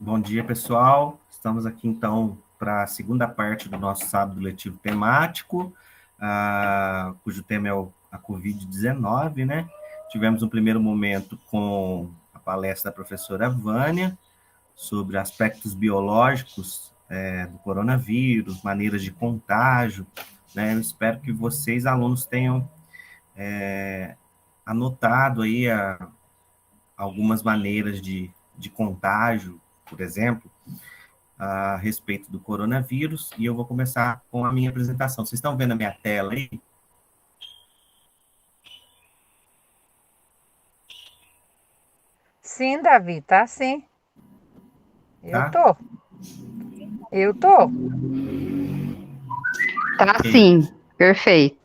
Bom dia, pessoal. Estamos aqui, então, para a segunda parte do nosso sábado letivo temático, cujo tema é a Covid-19, né? Tivemos um primeiro momento com a palestra da professora Vânia sobre aspectos biológicos do coronavírus, maneiras de contágio, né? Eu espero que vocês, alunos, tenham anotado aí algumas maneiras de contágio, por exemplo, a respeito do coronavírus, e eu vou começar com a minha apresentação. Vocês estão vendo a minha tela aí? Sim, Davi, tá sim. Eu Tá? tô. Eu tô. Tá Ok. sim, perfeito.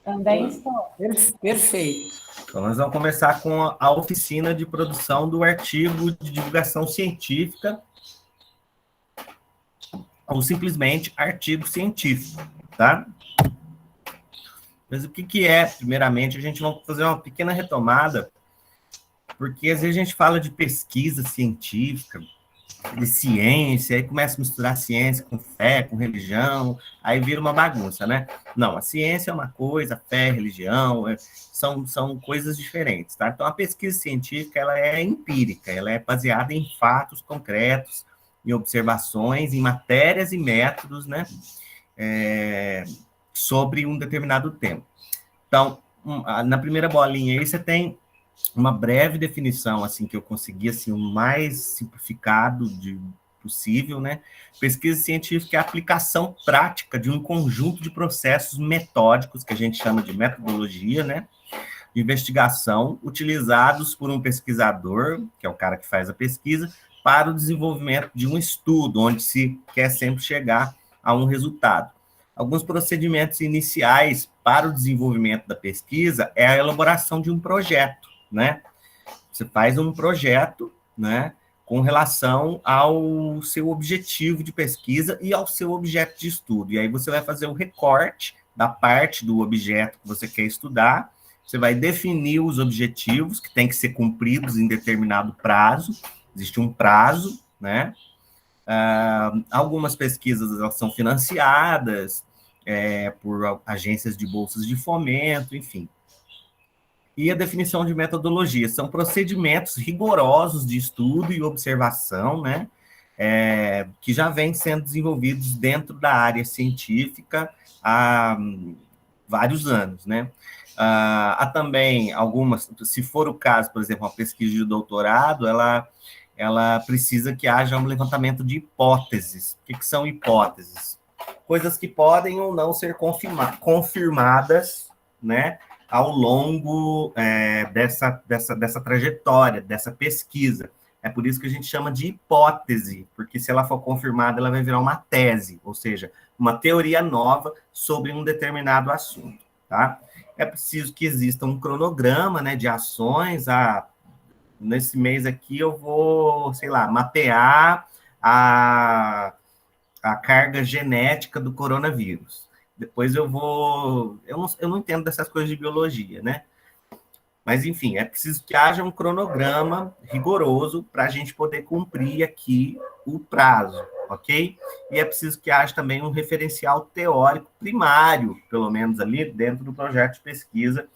Também estou. Perfeito. Então, nós vamos começar com a oficina de produção do artigo de divulgação científica, ou simplesmente artigo científico, tá? Mas o que é, primeiramente, a gente vai fazer uma pequena retomada, porque às vezes a gente fala de pesquisa científica, de ciência, aí começa a misturar ciência com fé, com religião, aí vira uma bagunça, né? Não, a ciência é uma coisa, a fé, a religião, são coisas diferentes, tá? Então, a pesquisa científica, ela é empírica, ela é baseada em fatos concretos, em observações, em matérias e métodos, né? Sobre um determinado tema. Então, na primeira bolinha aí, você tem uma breve definição, assim, que eu consegui, assim, o mais simplificado possível, né? Pesquisa científica é a aplicação prática de um conjunto de processos metódicos, que a gente chama de metodologia, né? De investigação, utilizados por um pesquisador, que é o cara que faz a pesquisa, para o desenvolvimento de um estudo, onde se quer sempre chegar a um resultado. Alguns procedimentos iniciais para o desenvolvimento da pesquisa é a elaboração de um projeto, né? Você faz um projeto, né, com relação ao seu objetivo de pesquisa e ao seu objeto de estudo. E aí você vai fazer o recorte da parte do objeto que você quer estudar, você vai definir os objetivos que têm que ser cumpridos em determinado prazo, existe um prazo, né? Algumas pesquisas elas são financiadas por agências de bolsas de fomento, enfim. E a definição de metodologia são procedimentos rigorosos de estudo e observação, né? Que já vêm sendo desenvolvidos dentro da área científica há vários anos, né? Há também algumas, se for o caso, por exemplo, uma pesquisa de doutorado, ela precisa que haja um levantamento de hipóteses. O que são hipóteses? Coisas que podem ou não ser confirmadas, né, ao longo dessa trajetória, dessa pesquisa. É por isso que a gente chama de hipótese, porque se ela for confirmada, ela vai virar uma tese, ou seja, uma teoria nova sobre um determinado assunto, tá? É preciso que exista um cronograma, né, de ações. Nesse mês aqui eu vou, sei lá, mapear a carga genética do coronavírus. Depois eu vou... Eu não entendo dessas coisas de biologia, né? Mas, enfim, é preciso que haja um cronograma rigoroso para a gente poder cumprir aqui o prazo, ok? E é preciso que haja também um referencial teórico primário, pelo menos ali dentro do projeto de pesquisa,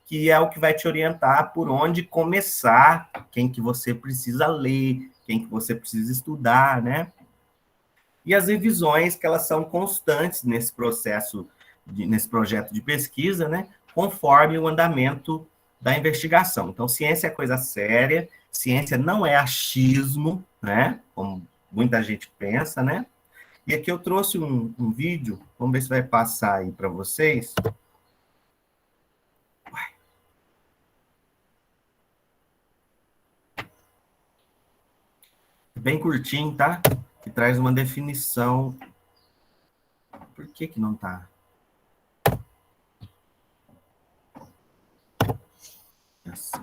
que é o que vai te orientar por onde começar, quem que você precisa ler, quem que você precisa estudar, né? E as revisões, que elas são constantes nesse processo, nesse projeto de pesquisa, né? Conforme o andamento da investigação. Então, ciência é coisa séria, ciência não é achismo, né? Como muita gente pensa, né? E aqui eu trouxe um vídeo, vamos ver se vai passar aí para vocês. Bem curtinho, tá? Que traz uma definição. Por que não tá? Já sei.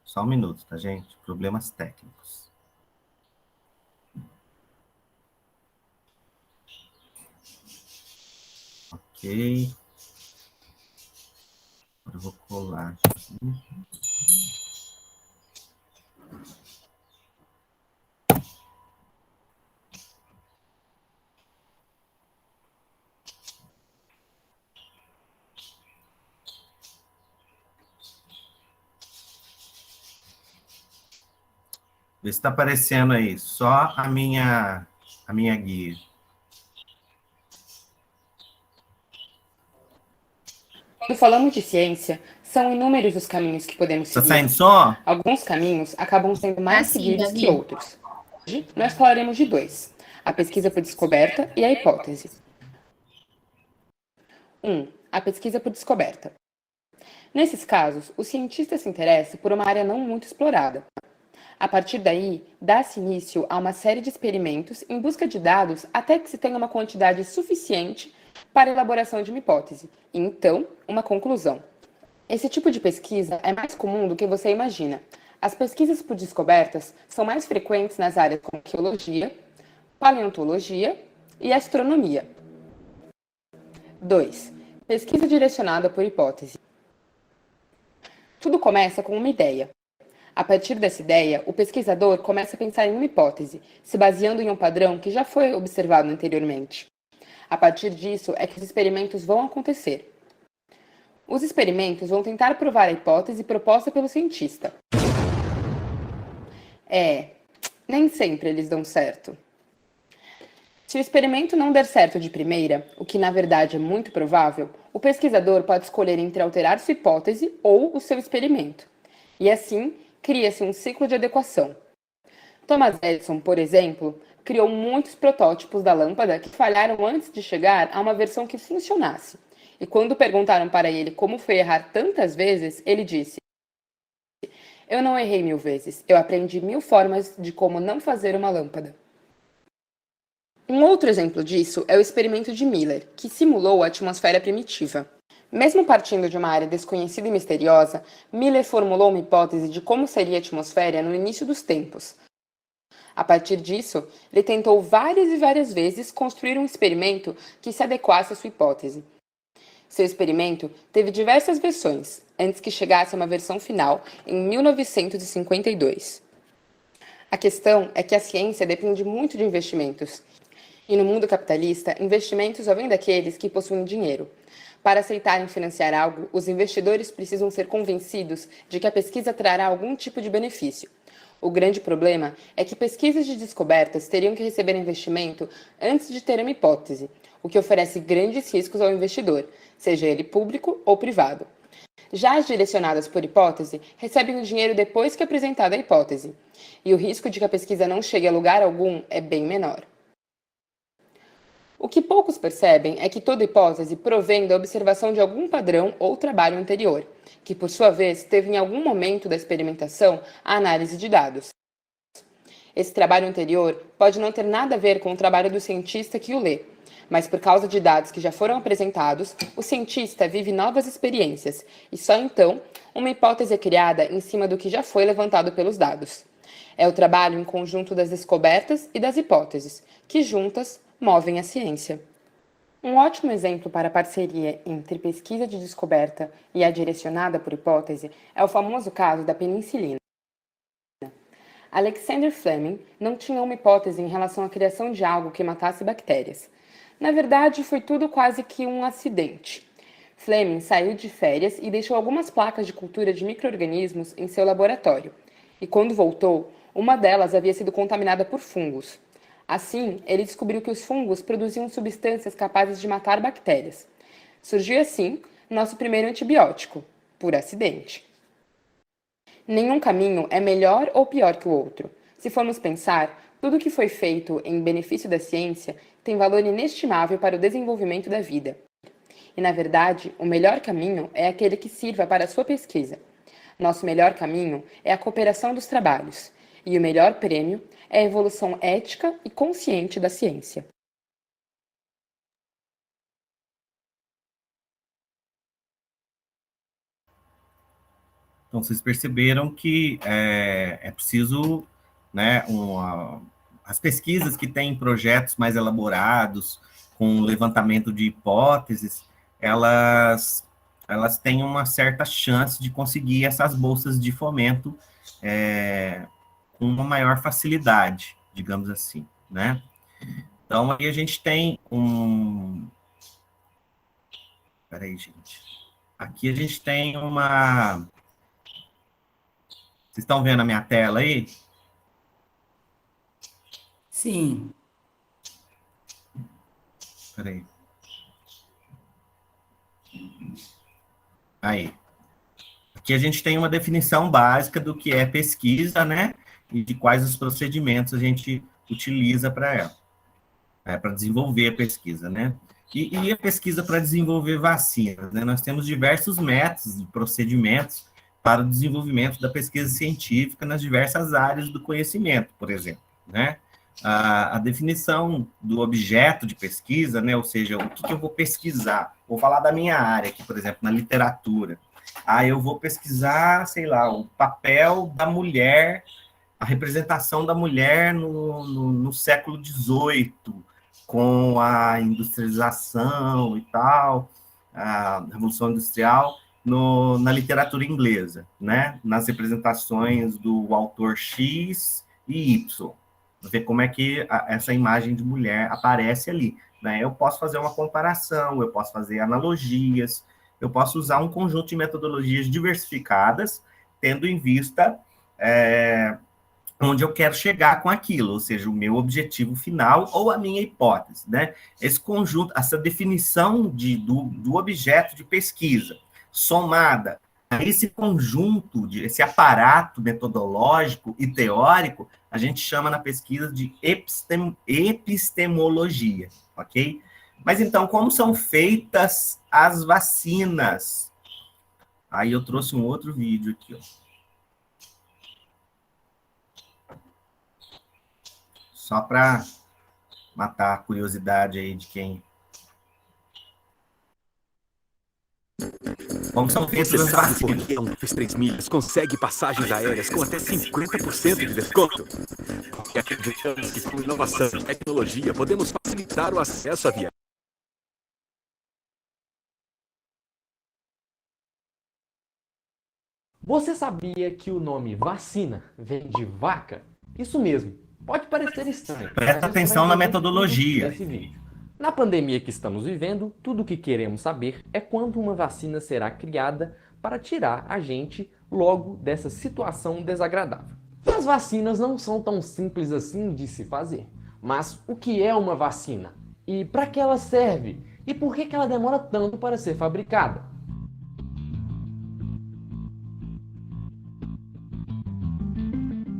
Só um minuto, tá, gente? Problemas técnicos. Ok. eu vou colar. Vê se está aparecendo aí, só a minha guia. Quando falamos de ciência, são inúmeros os caminhos que podemos Está seguir. saindo só? Alguns caminhos acabam sendo mais Assim, seguidos que Gabi. outros. Hoje, nós falaremos de dois: a pesquisa por descoberta e a hipótese. 1. A pesquisa por descoberta. Nesses casos, o cientista se interessa por uma área não muito explorada. A partir daí, dá-se início a uma série de experimentos em busca de dados até que se tenha uma quantidade suficiente para a elaboração de uma hipótese, e então, uma conclusão. Esse tipo de pesquisa é mais comum do que você imagina. As pesquisas por descobertas são mais frequentes nas áreas como arqueologia, paleontologia e astronomia. 2. Pesquisa direcionada por hipótese. Tudo começa com uma ideia. A partir dessa ideia, o pesquisador começa a pensar em uma hipótese, se baseando em um padrão que já foi observado anteriormente. A partir disso é que os experimentos vão acontecer. Os experimentos vão tentar provar a hipótese proposta pelo cientista. Nem sempre eles dão certo. Se o experimento não der certo de primeira, o que na verdade é muito provável, o pesquisador pode escolher entre alterar sua hipótese ou o seu experimento. E assim, cria-se um ciclo de adequação. Thomas Edison, por exemplo, criou muitos protótipos da lâmpada que falharam antes de chegar a uma versão que funcionasse. E quando perguntaram para ele como foi errar tantas vezes, ele disse: "Eu não errei 1000 vezes, eu aprendi 1000 formas de como não fazer uma lâmpada." Um outro exemplo disso é o experimento de Miller, que simulou a atmosfera primitiva. Mesmo partindo de uma área desconhecida e misteriosa, Miller formulou uma hipótese de como seria a atmosfera no início dos tempos. A partir disso, ele tentou várias e várias vezes construir um experimento que se adequasse à sua hipótese. Seu experimento teve diversas versões, antes que chegasse a uma versão final em 1952. A questão é que a ciência depende muito de investimentos. E no mundo capitalista, investimentos só vêm daqueles que possuem dinheiro. Para aceitarem financiar algo, os investidores precisam ser convencidos de que a pesquisa trará algum tipo de benefício. O grande problema é que pesquisas de descobertas teriam que receber investimento antes de ter uma hipótese, o que oferece grandes riscos ao investidor, seja ele público ou privado. Já as direcionadas por hipótese recebem o dinheiro depois que é apresentada a hipótese, e o risco de que a pesquisa não chegue a lugar algum é bem menor. O que poucos percebem é que toda hipótese provém da observação de algum padrão ou trabalho anterior, que por sua vez teve em algum momento da experimentação a análise de dados. Esse trabalho anterior pode não ter nada a ver com o trabalho do cientista que o lê, mas por causa de dados que já foram apresentados, o cientista vive novas experiências e só então uma hipótese é criada em cima do que já foi levantado pelos dados. É o trabalho em conjunto das descobertas e das hipóteses, que juntas movem a ciência. Um ótimo exemplo para a parceria entre pesquisa de descoberta e a direcionada por hipótese é o famoso caso da penicilina. Alexander Fleming não tinha uma hipótese em relação à criação de algo que matasse bactérias. Na verdade, foi tudo quase que um acidente. Fleming saiu de férias e deixou algumas placas de cultura de micro-organismos em seu laboratório. E quando voltou, uma delas havia sido contaminada por fungos. Assim, ele descobriu que os fungos produziam substâncias capazes de matar bactérias. Surgiu assim nosso primeiro antibiótico, por acidente. Nenhum caminho é melhor ou pior que o outro. Se formos pensar, tudo que foi feito em benefício da ciência tem valor inestimável para o desenvolvimento da vida. E, na verdade, o melhor caminho é aquele que sirva para a sua pesquisa. Nosso melhor caminho é a cooperação dos trabalhos. E o melhor prêmio é a evolução ética e consciente da ciência. Então, vocês perceberam que é preciso, né, as pesquisas que têm projetos mais elaborados, com levantamento de hipóteses, elas elas têm uma certa chance de conseguir essas bolsas de fomento com uma maior facilidade, digamos assim, né? Então, aí a gente tem um... Peraí, gente. Aqui a gente tem uma... Vocês estão vendo a minha tela aí? Sim. Peraí. Aí. Aqui a gente tem uma definição básica do que é pesquisa, né? E de quais os procedimentos a gente utiliza para ela, para desenvolver a pesquisa, né? E a pesquisa para desenvolver vacinas, né? Nós temos diversos métodos e procedimentos para o desenvolvimento da pesquisa científica nas diversas áreas do conhecimento, por exemplo, né? A definição do objeto de pesquisa, né? Ou seja, o que eu vou pesquisar? Vou falar da minha área aqui, por exemplo, na literatura. Eu vou pesquisar, sei lá, o papel da mulher, a representação da mulher no século XVIII, com a industrialização e tal, a Revolução Industrial, na literatura inglesa, né? Nas representações do autor X e Y. Ver como é que essa imagem de mulher aparece ali, né? Eu posso fazer uma comparação, eu posso fazer analogias, eu posso usar um conjunto de metodologias diversificadas, tendo em vista onde eu quero chegar com aquilo, ou seja, o meu objetivo final ou a minha hipótese, né? Esse conjunto, essa definição do objeto de pesquisa, somada a esse conjunto, esse aparato metodológico e teórico, a gente chama na pesquisa de epistemologia, ok? Mas então, como são feitas as vacinas? Aí eu trouxe um outro vídeo aqui, ó. Só para matar a curiosidade aí de quem... Como são feitas as vacinas? Porque a Unifes 3 Milhas consegue passagens aéreas com até 50% de desconto. Porque acreditamos que com inovação e tecnologia podemos facilitar o acesso à viagem. Você sabia que o nome vacina vem de vaca? Isso mesmo. Pode parecer estranho. Presta atenção na metodologia. Nesse vídeo. Na pandemia que estamos vivendo, tudo o que queremos saber é quando uma vacina será criada para tirar a gente logo dessa situação desagradável. As vacinas não são tão simples assim de se fazer. Mas o que é uma vacina? E para que ela serve? E por que ela demora tanto para ser fabricada?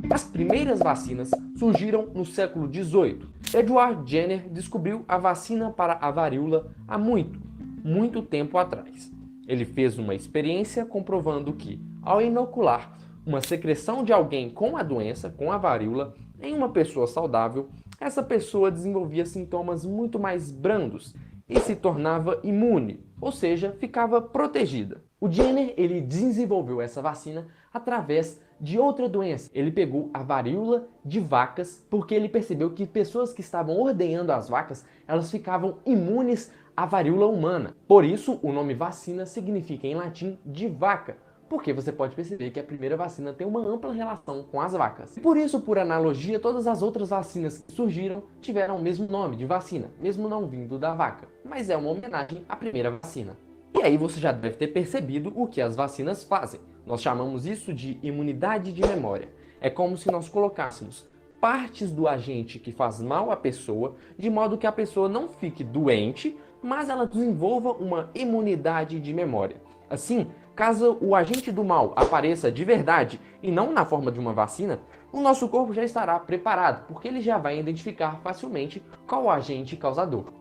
As primeiras vacinas surgiram no século XVIII. Edward Jenner descobriu a vacina para a varíola há muito tempo atrás. Ele fez uma experiência comprovando que, ao inocular uma secreção de alguém com a doença, com a varíola, em uma pessoa saudável, essa pessoa desenvolvia sintomas muito mais brandos e se tornava imune, ou seja, ficava protegida. O Jenner ele desenvolveu essa vacina através de outra doença. Ele pegou a varíola de vacas porque ele percebeu que pessoas que estavam ordenhando as vacas, elas ficavam imunes à varíola humana. Por isso, o nome vacina significa em latim de vaca, porque você pode perceber que a primeira vacina tem uma ampla relação com as vacas. E por isso, por analogia, todas as outras vacinas que surgiram tiveram o mesmo nome de vacina, mesmo não vindo da vaca. Mas é uma homenagem à primeira vacina. E aí você já deve ter percebido o que as vacinas fazem. Nós chamamos isso de imunidade de memória. É como se nós colocássemos partes do agente que faz mal à pessoa, de modo que a pessoa não fique doente, mas ela desenvolva uma imunidade de memória. Assim, caso o agente do mal apareça de verdade e não na forma de uma vacina, o nosso corpo já estará preparado, porque ele já vai identificar facilmente qual o agente causador.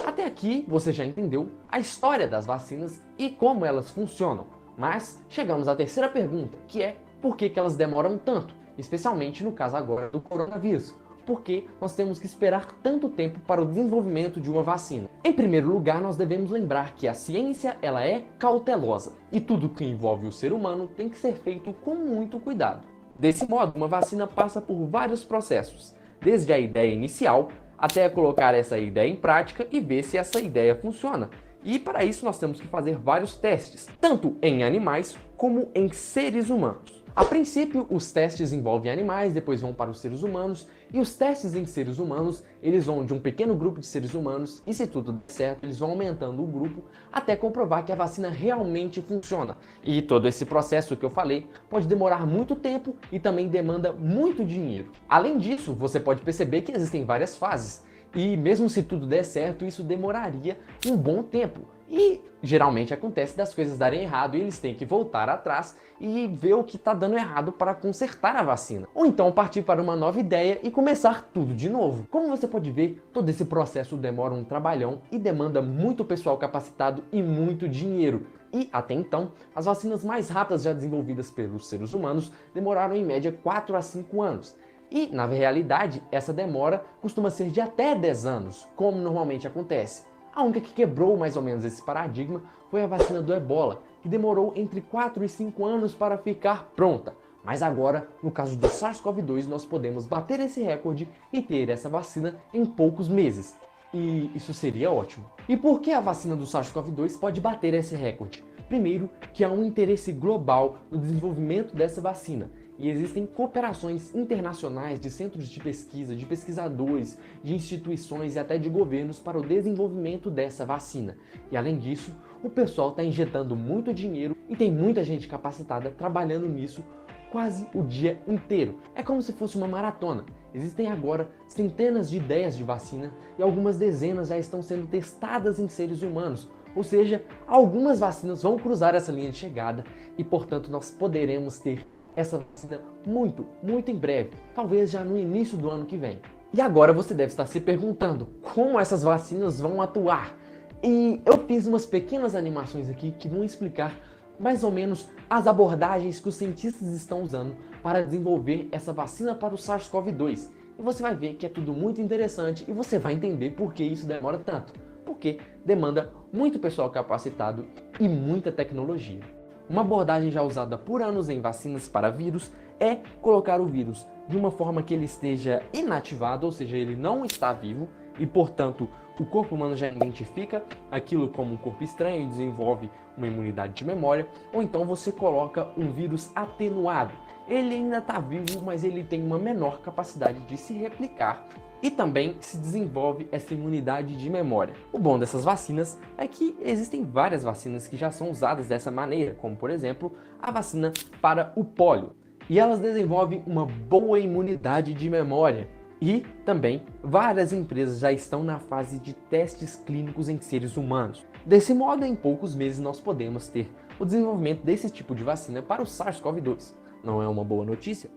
Até aqui você já entendeu a história das vacinas e como elas funcionam. Mas chegamos à terceira pergunta, que é por que elas demoram tanto? Especialmente no caso agora do coronavírus. Por que nós temos que esperar tanto tempo para o desenvolvimento de uma vacina? Em primeiro lugar, nós devemos lembrar que a ciência ela é cautelosa. E tudo que envolve o ser humano tem que ser feito com muito cuidado. Desse modo, uma vacina passa por vários processos. Desde a ideia inicial, até colocar essa ideia em prática e ver se essa ideia funciona. E para isso nós temos que fazer vários testes, tanto em animais como em seres humanos. A princípio, os testes envolvem animais, depois vão para os seres humanos, e os testes em seres humanos, eles vão de um pequeno grupo de seres humanos, e se tudo der certo, eles vão aumentando o grupo até comprovar que a vacina realmente funciona. E todo esse processo que eu falei pode demorar muito tempo e também demanda muito dinheiro. Além disso, você pode perceber que existem várias fases, e mesmo se tudo der certo, isso demoraria um bom tempo. E geralmente acontece das coisas darem errado e eles têm que voltar atrás e ver o que está dando errado para consertar a vacina. Ou então partir para uma nova ideia e começar tudo de novo. Como você pode ver, todo esse processo demora um trabalhão e demanda muito pessoal capacitado e muito dinheiro. E, até então, as vacinas mais rápidas já desenvolvidas pelos seres humanos demoraram em média 4 a 5 anos. E, na realidade, essa demora costuma ser de até 10 anos, como normalmente acontece. A única que quebrou mais ou menos esse paradigma foi a vacina do Ebola, que demorou entre 4 e 5 anos para ficar pronta. Mas agora, no caso do SARS-CoV-2, nós podemos bater esse recorde e ter essa vacina em poucos meses. E isso seria ótimo. E por que a vacina do SARS-CoV-2 pode bater esse recorde? Primeiro, que há um interesse global no desenvolvimento dessa vacina. E existem cooperações internacionais de centros de pesquisa, de pesquisadores, de instituições e até de governos para o desenvolvimento dessa vacina. E além disso, o pessoal está injetando muito dinheiro e tem muita gente capacitada trabalhando nisso quase o dia inteiro. É como se fosse uma maratona. Existem agora centenas de ideias de vacina e algumas dezenas já estão sendo testadas em seres humanos. Ou seja, algumas vacinas vão cruzar essa linha de chegada e, portanto, nós poderemos ter essa vacina muito em breve, talvez já no início do ano que vem. E agora você deve estar se perguntando como essas vacinas vão atuar. E eu fiz umas pequenas animações aqui que vão explicar mais ou menos as abordagens que os cientistas estão usando para desenvolver essa vacina para o SARS-CoV-2. E você vai ver que é tudo muito interessante e você vai entender por que isso demora tanto. Porque demanda muito pessoal capacitado e muita tecnologia. Uma abordagem já usada por anos em vacinas para vírus é colocar o vírus de uma forma que ele esteja inativado, ou seja, ele não está vivo e, portanto, o corpo humano já identifica aquilo como um corpo estranho e desenvolve uma imunidade de memória, ou então você coloca um vírus atenuado. Ele ainda está vivo, mas ele tem uma menor capacidade de se replicar e também se desenvolve essa imunidade de memória. O bom dessas vacinas é que existem várias vacinas que já são usadas dessa maneira, como por exemplo a vacina para o pólio. E elas desenvolvem uma boa imunidade de memória. E também várias empresas já estão na fase de testes clínicos em seres humanos. Desse modo, em poucos meses nós podemos ter o desenvolvimento desse tipo de vacina para o SARS-CoV-2. Não é uma boa notícia?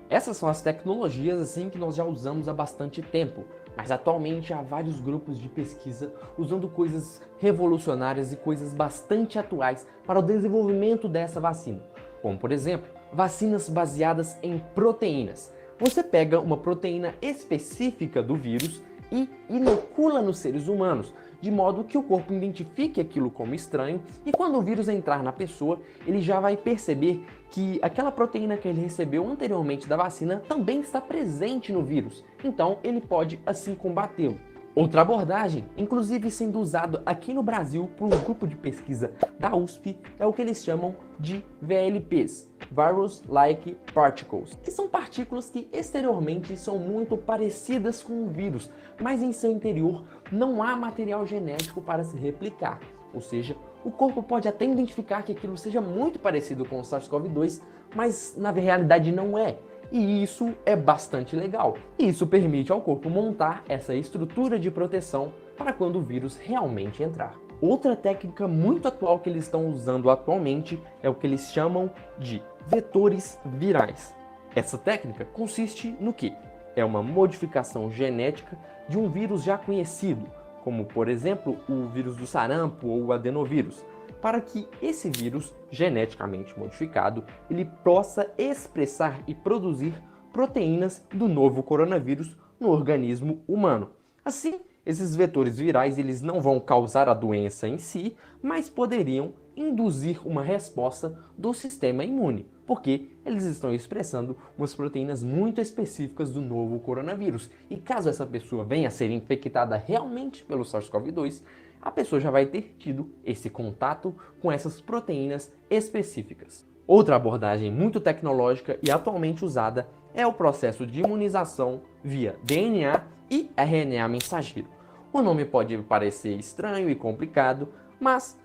Essas são as tecnologias assim que nós já usamos há bastante tempo, mas atualmente há vários grupos de pesquisa usando coisas revolucionárias e coisas bastante atuais para o desenvolvimento dessa vacina, como por exemplo, vacinas baseadas em proteínas. Você pega uma proteína específica do vírus e inocula nos seres humanos, de modo que o corpo identifique aquilo como estranho e quando o vírus entrar na pessoa, ele já vai perceber que aquela proteína que ele recebeu anteriormente da vacina também está presente no vírus, então ele pode assim combatê-lo. Outra abordagem, inclusive sendo usado aqui no Brasil por um grupo de pesquisa da USP, é o que eles chamam de VLPs, Virus-like Particles, que são partículas que exteriormente são muito parecidas com o vírus, mas em seu interior não há material genético para se replicar, ou seja, o corpo pode até identificar que aquilo seja muito parecido com o SARS-CoV-2, mas na realidade não é. E isso é bastante legal. E isso permite ao corpo montar essa estrutura de proteção para quando o vírus realmente entrar. Outra técnica muito atual que eles estão usando atualmente é o que eles chamam de vetores virais. Essa técnica consiste no quê? É uma modificação genética de um vírus já conhecido, como por exemplo o vírus do sarampo ou o adenovírus, para que esse vírus geneticamente modificado ele possa expressar e produzir proteínas do novo coronavírus no organismo humano. Assim, esses vetores virais eles não vão causar a doença em si, mas poderiam induzir uma resposta do sistema imune, porque eles estão expressando umas proteínas muito específicas do novo coronavírus. E caso essa pessoa venha a ser infectada realmente pelo SARS-CoV-2, a pessoa já vai ter tido esse contato com essas proteínas específicas. Outra abordagem muito tecnológica e atualmente usada é o processo de imunização via DNA e RNA mensageiro. O nome pode parecer estranho e complicado, mas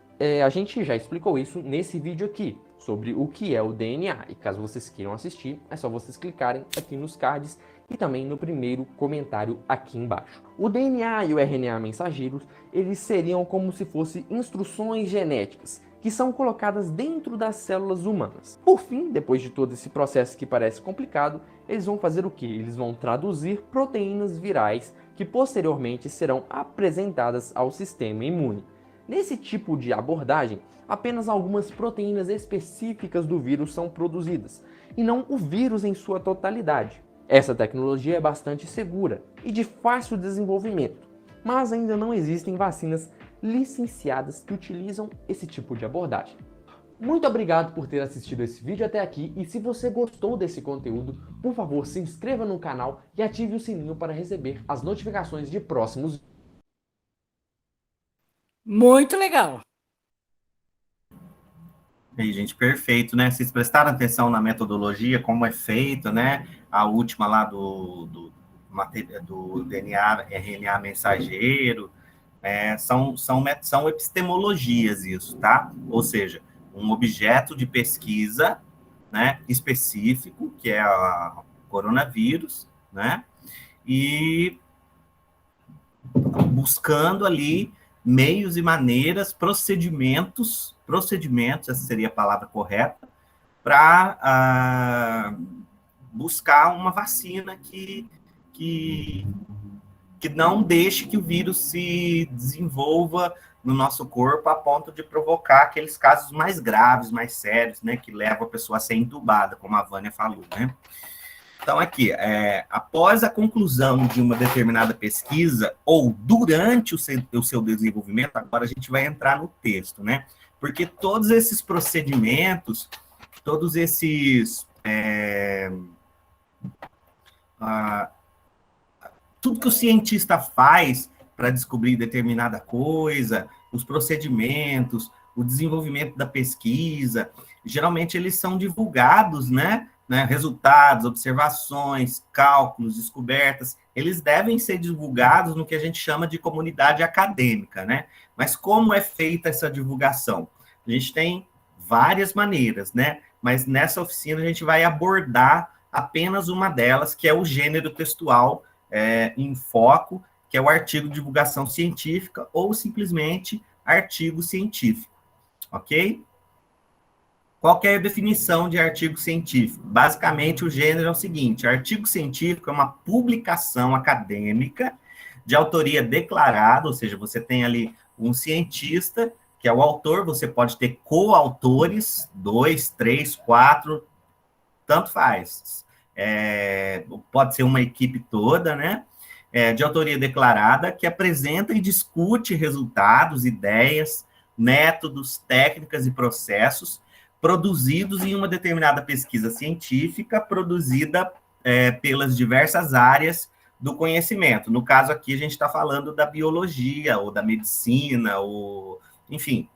a gente já explicou isso nesse vídeo aqui, sobre o que é o DNA. E caso vocês queiram assistir, é só vocês clicarem aqui nos cards e também no primeiro comentário aqui embaixo. O DNA e o RNA mensageiros, eles seriam como se fossem instruções genéticas, que são colocadas dentro das células humanas. Por fim, depois de todo esse processo que parece complicado, eles vão fazer o quê? Eles vão traduzir proteínas virais que posteriormente serão apresentadas ao sistema imune. Nesse tipo de abordagem, apenas algumas proteínas específicas do vírus são produzidas, e não o vírus em sua totalidade. Essa tecnologia é bastante segura e de fácil desenvolvimento, mas ainda não existem vacinas licenciadas que utilizam esse tipo de abordagem. Muito obrigado por ter assistido esse vídeo até aqui, e se você gostou desse conteúdo, por favor, se inscreva no canal e ative o sininho para receber as notificações de próximos vídeos. Muito legal. E aí, gente, perfeito, né? Vocês prestaram atenção na metodologia, como é feito, né? A última lá do DNA, RNA mensageiro, são epistemologias isso, tá? Ou seja, um objeto de pesquisa, né, específico, que é o coronavírus, né? E buscando ali meios e maneiras, procedimentos, essa seria a palavra correta, para buscar uma vacina que não deixe que o vírus se desenvolva no nosso corpo a ponto de provocar aqueles casos mais graves, mais sérios, né, que levam a pessoa a ser entubada, como a Vânia falou, né? Então, aqui, após a conclusão de uma determinada pesquisa, ou durante o seu desenvolvimento, agora a gente vai entrar no texto, né? Porque todos esses procedimentos, todos esses... tudo que o cientista faz para descobrir determinada coisa, os procedimentos, o desenvolvimento da pesquisa, geralmente eles são divulgados, né? Resultados, observações, cálculos, descobertas, eles devem ser divulgados no que a gente chama de comunidade acadêmica, né? Mas como é feita essa divulgação? A gente tem várias maneiras, né? Mas nessa oficina a gente vai abordar apenas uma delas, que é o gênero textual em foco, que é o artigo de divulgação científica ou simplesmente artigo científico, ok? Qual que é a definição de artigo científico? Basicamente, o gênero é o seguinte: artigo científico é uma publicação acadêmica de autoria declarada, ou seja, você tem ali um cientista, que é o autor, você pode ter coautores, 2, 3, 4, tanto faz. Pode ser uma equipe toda, né? De autoria declarada, que apresenta e discute resultados, ideias, métodos, técnicas e processos produzidos em uma determinada pesquisa científica, produzida pelas diversas áreas do conhecimento. No caso aqui, a gente está falando da biologia, ou da medicina, ou, enfim,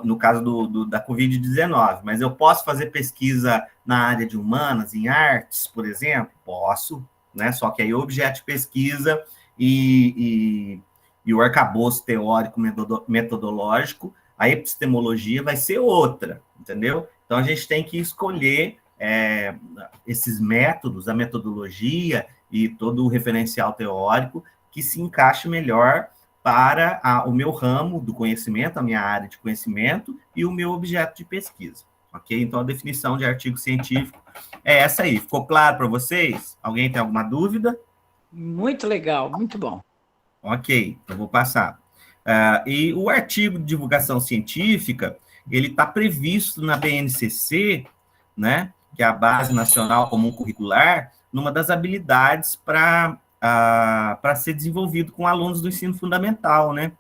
no caso da Covid-19. Mas eu posso fazer pesquisa na área de humanas, em artes, por exemplo? Posso, né? Só que aí o objeto de pesquisa e o arcabouço teórico metodológico, a epistemologia vai ser outra, entendeu? Então, a gente tem que escolher esses métodos, a metodologia e todo o referencial teórico que se encaixe melhor para o meu ramo do conhecimento, a minha área de conhecimento e o meu objeto de pesquisa, ok? Então, a definição de artigo científico é essa aí. Ficou claro para vocês? Alguém tem alguma dúvida? Muito legal, muito bom. Ok, então vou passar. E o artigo de divulgação científica, ele está previsto na BNCC, né, que é a Base Nacional Comum Curricular, numa das habilidades para ser desenvolvido com alunos do ensino fundamental, né,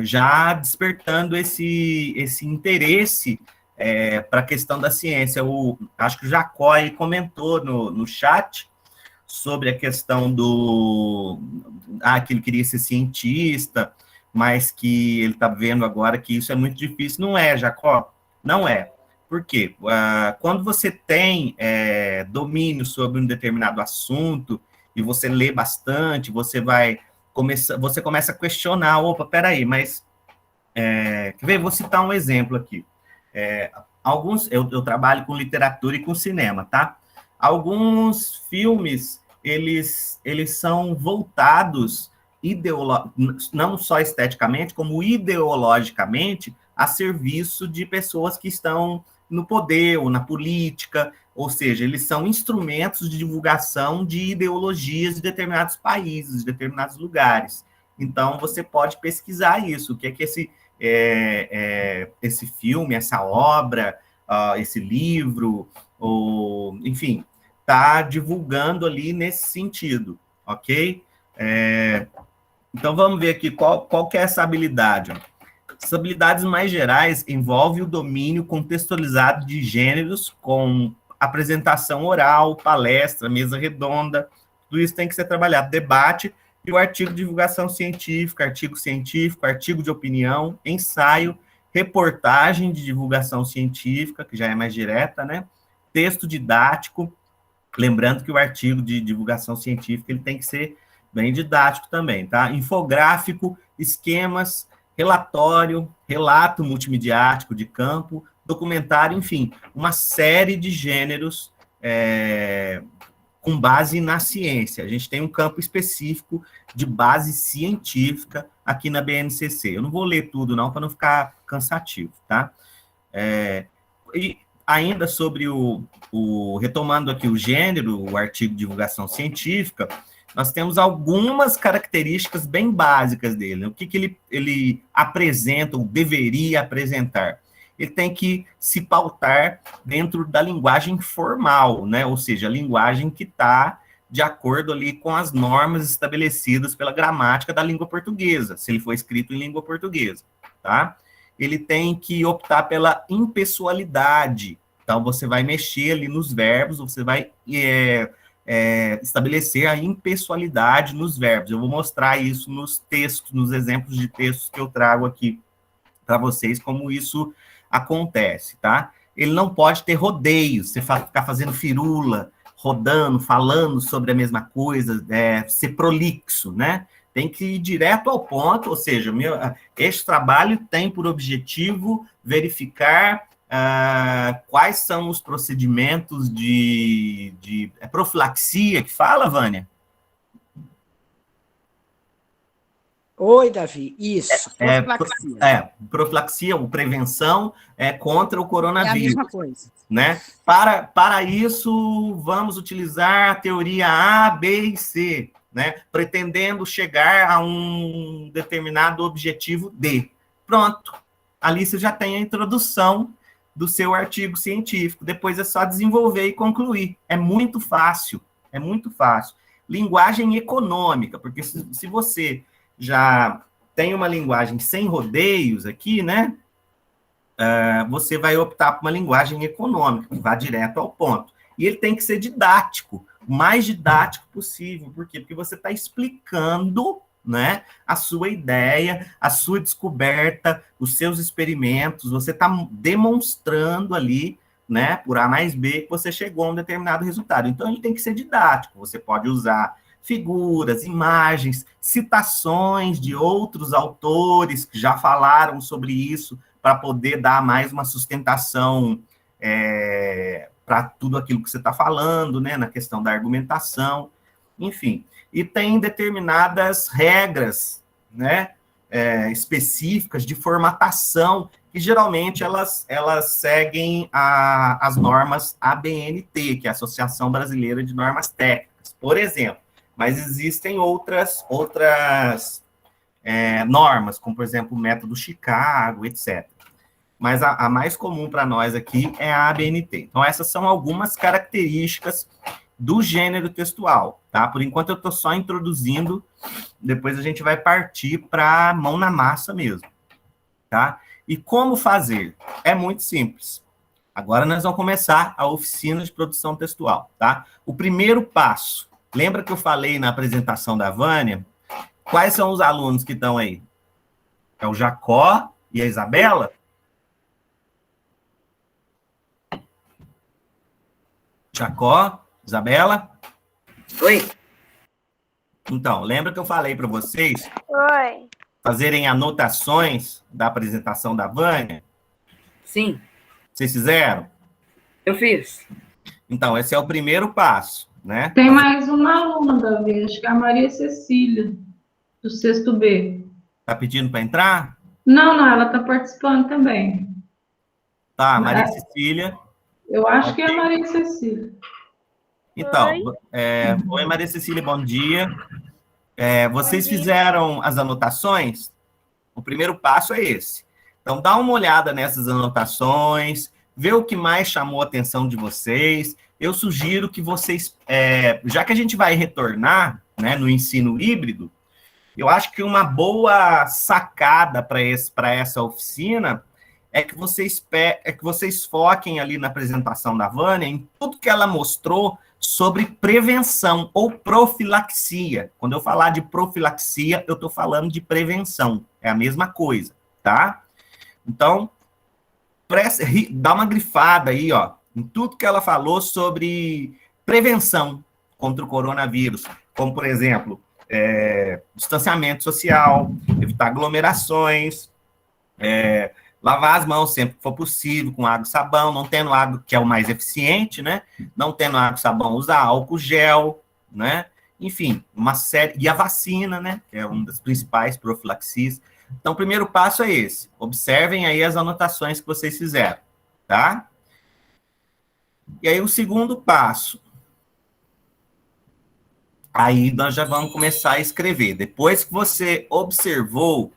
já despertando esse interesse para a questão da ciência. Acho que o Jacó aí comentou no chat sobre a questão que ele queria ser cientista, mas que ele está vendo agora que isso é muito difícil. Não é, Jacó? Não é. Por quê? Quando você tem domínio sobre um determinado assunto e você lê bastante, você começa a questionar, opa, peraí, mas quer ver? Vou citar um exemplo aqui. Eu trabalho com literatura e com cinema, tá? Alguns filmes, eles são voltados não só esteticamente, como ideologicamente, a serviço de pessoas que estão no poder ou na política, ou seja, eles são instrumentos de divulgação de ideologias de determinados países, de determinados lugares. Então, você pode pesquisar isso, o que é que esse filme, essa obra, esse livro, enfim, está divulgando ali nesse sentido, ok? Então, vamos ver aqui qual que é essa habilidade. As habilidades mais gerais envolvem o domínio contextualizado de gêneros com apresentação oral, palestra, mesa redonda, tudo isso tem que ser trabalhado. Debate e o artigo de divulgação científica, artigo de opinião, ensaio, reportagem de divulgação científica, que já é mais direta, né? Texto didático, lembrando que o artigo de divulgação científica ele tem que ser bem didático também, tá? Infográfico, esquemas, relatório, relato multimediático de campo, documentário, enfim, uma série de gêneros com base na ciência. A gente tem um campo específico de base científica aqui na BNCC. Eu não vou ler tudo, não, para não ficar cansativo, tá? E ainda sobre retomando aqui o gênero, o artigo de divulgação científica, nós temos algumas características bem básicas dele. O que ele apresenta, ou deveria apresentar? Ele tem que se pautar dentro da linguagem formal, né? Ou seja, a linguagem que está de acordo ali com as normas estabelecidas pela gramática da língua portuguesa, se ele for escrito em língua portuguesa, tá? Ele tem que optar pela impessoalidade. Então, você vai mexer ali nos verbos, você vai estabelecer a impessoalidade nos verbos. Eu vou mostrar isso nos textos, nos exemplos de textos que eu trago aqui para vocês, como isso acontece, tá? Ele não pode ter rodeios, você ficar fazendo firula, rodando, falando sobre a mesma coisa, ser prolixo, né? Tem que ir direto ao ponto, ou seja, este trabalho tem por objetivo verificar quais são os procedimentos de profilaxia, que fala, Vânia? Oi, Davi, isso, profilaxia. Profilaxia, ou prevenção contra o É a coronavírus. mesma coisa. Né? Para isso, vamos utilizar a teoria A, B e C, né? Pretendendo chegar a um determinado objetivo D. Pronto, ali você já tem a introdução do seu artigo científico, depois é só desenvolver e concluir. É muito fácil, é muito fácil. Linguagem econômica, porque se você já tem uma linguagem sem rodeios aqui, né? Você vai optar por uma linguagem econômica, que vá direto ao ponto. E ele tem que ser didático, o mais didático possível. Por quê? Porque você está explicando, né, a sua ideia, a sua descoberta, os seus experimentos, você está demonstrando ali, né, por A mais B, que você chegou a um determinado resultado. Então, ele tem que ser didático. Você pode usar figuras, imagens, citações de outros autores que já falaram sobre isso, para poder dar mais uma sustentação para tudo aquilo que você está falando, né, na questão da argumentação, enfim. E tem determinadas regras, né, específicas de formatação, que geralmente elas seguem as normas ABNT, que é a Associação Brasileira de Normas Técnicas, por exemplo. Mas existem outras normas, como, por exemplo, o método Chicago, etc. Mas a mais comum para nós aqui é a ABNT. Então, essas são algumas características do gênero textual, tá? Por enquanto, eu estou só introduzindo, depois a gente vai partir para mão na massa mesmo, tá? E como fazer? É muito simples. Agora nós vamos começar a oficina de produção textual, tá? O primeiro passo, lembra que eu falei na apresentação da Vânia? Quais são os alunos que estão aí? É o Jacó e a Isabela? Jacó, Isabela? Oi. Então, lembra que eu falei para vocês Oi. fazerem anotações da apresentação da Vânia? Sim, Vocês fizeram? eu fiz. Então, esse é o primeiro passo, né? Tem mais uma aluna, Davi, acho que é a Maria Cecília, do sexto B. Tá pedindo para entrar? Não, ela está participando também. Tá, Maria Cecília. Eu acho que é a Maria Cecília. Então, oi Maria Cecília, bom dia. Vocês fizeram as anotações? O primeiro passo é esse. Então, dá uma olhada nessas anotações, vê o que mais chamou a atenção de vocês. Eu sugiro que vocês, já que a gente vai retornar, né, no ensino híbrido, eu acho que uma boa sacada para essa oficina é que vocês foquem ali na apresentação da Vânia em tudo que ela mostrou sobre prevenção ou profilaxia. Quando eu falar de profilaxia, eu estou falando de prevenção. É a mesma coisa, tá? Então, dá uma grifada aí, ó, em tudo que ela falou sobre prevenção contra o coronavírus. Como, por exemplo, distanciamento social, evitar aglomerações, lavar as mãos sempre que for possível, com água e sabão, não tendo água, que é o mais eficiente, né? Não tendo água e sabão, usar álcool gel, né? Enfim, uma série... E a vacina, né? Que é uma das principais profilaxias. Então, o primeiro passo é esse. Observem aí as anotações que vocês fizeram, tá? E aí, o segundo passo. Aí, nós já vamos começar a escrever. Depois que você observou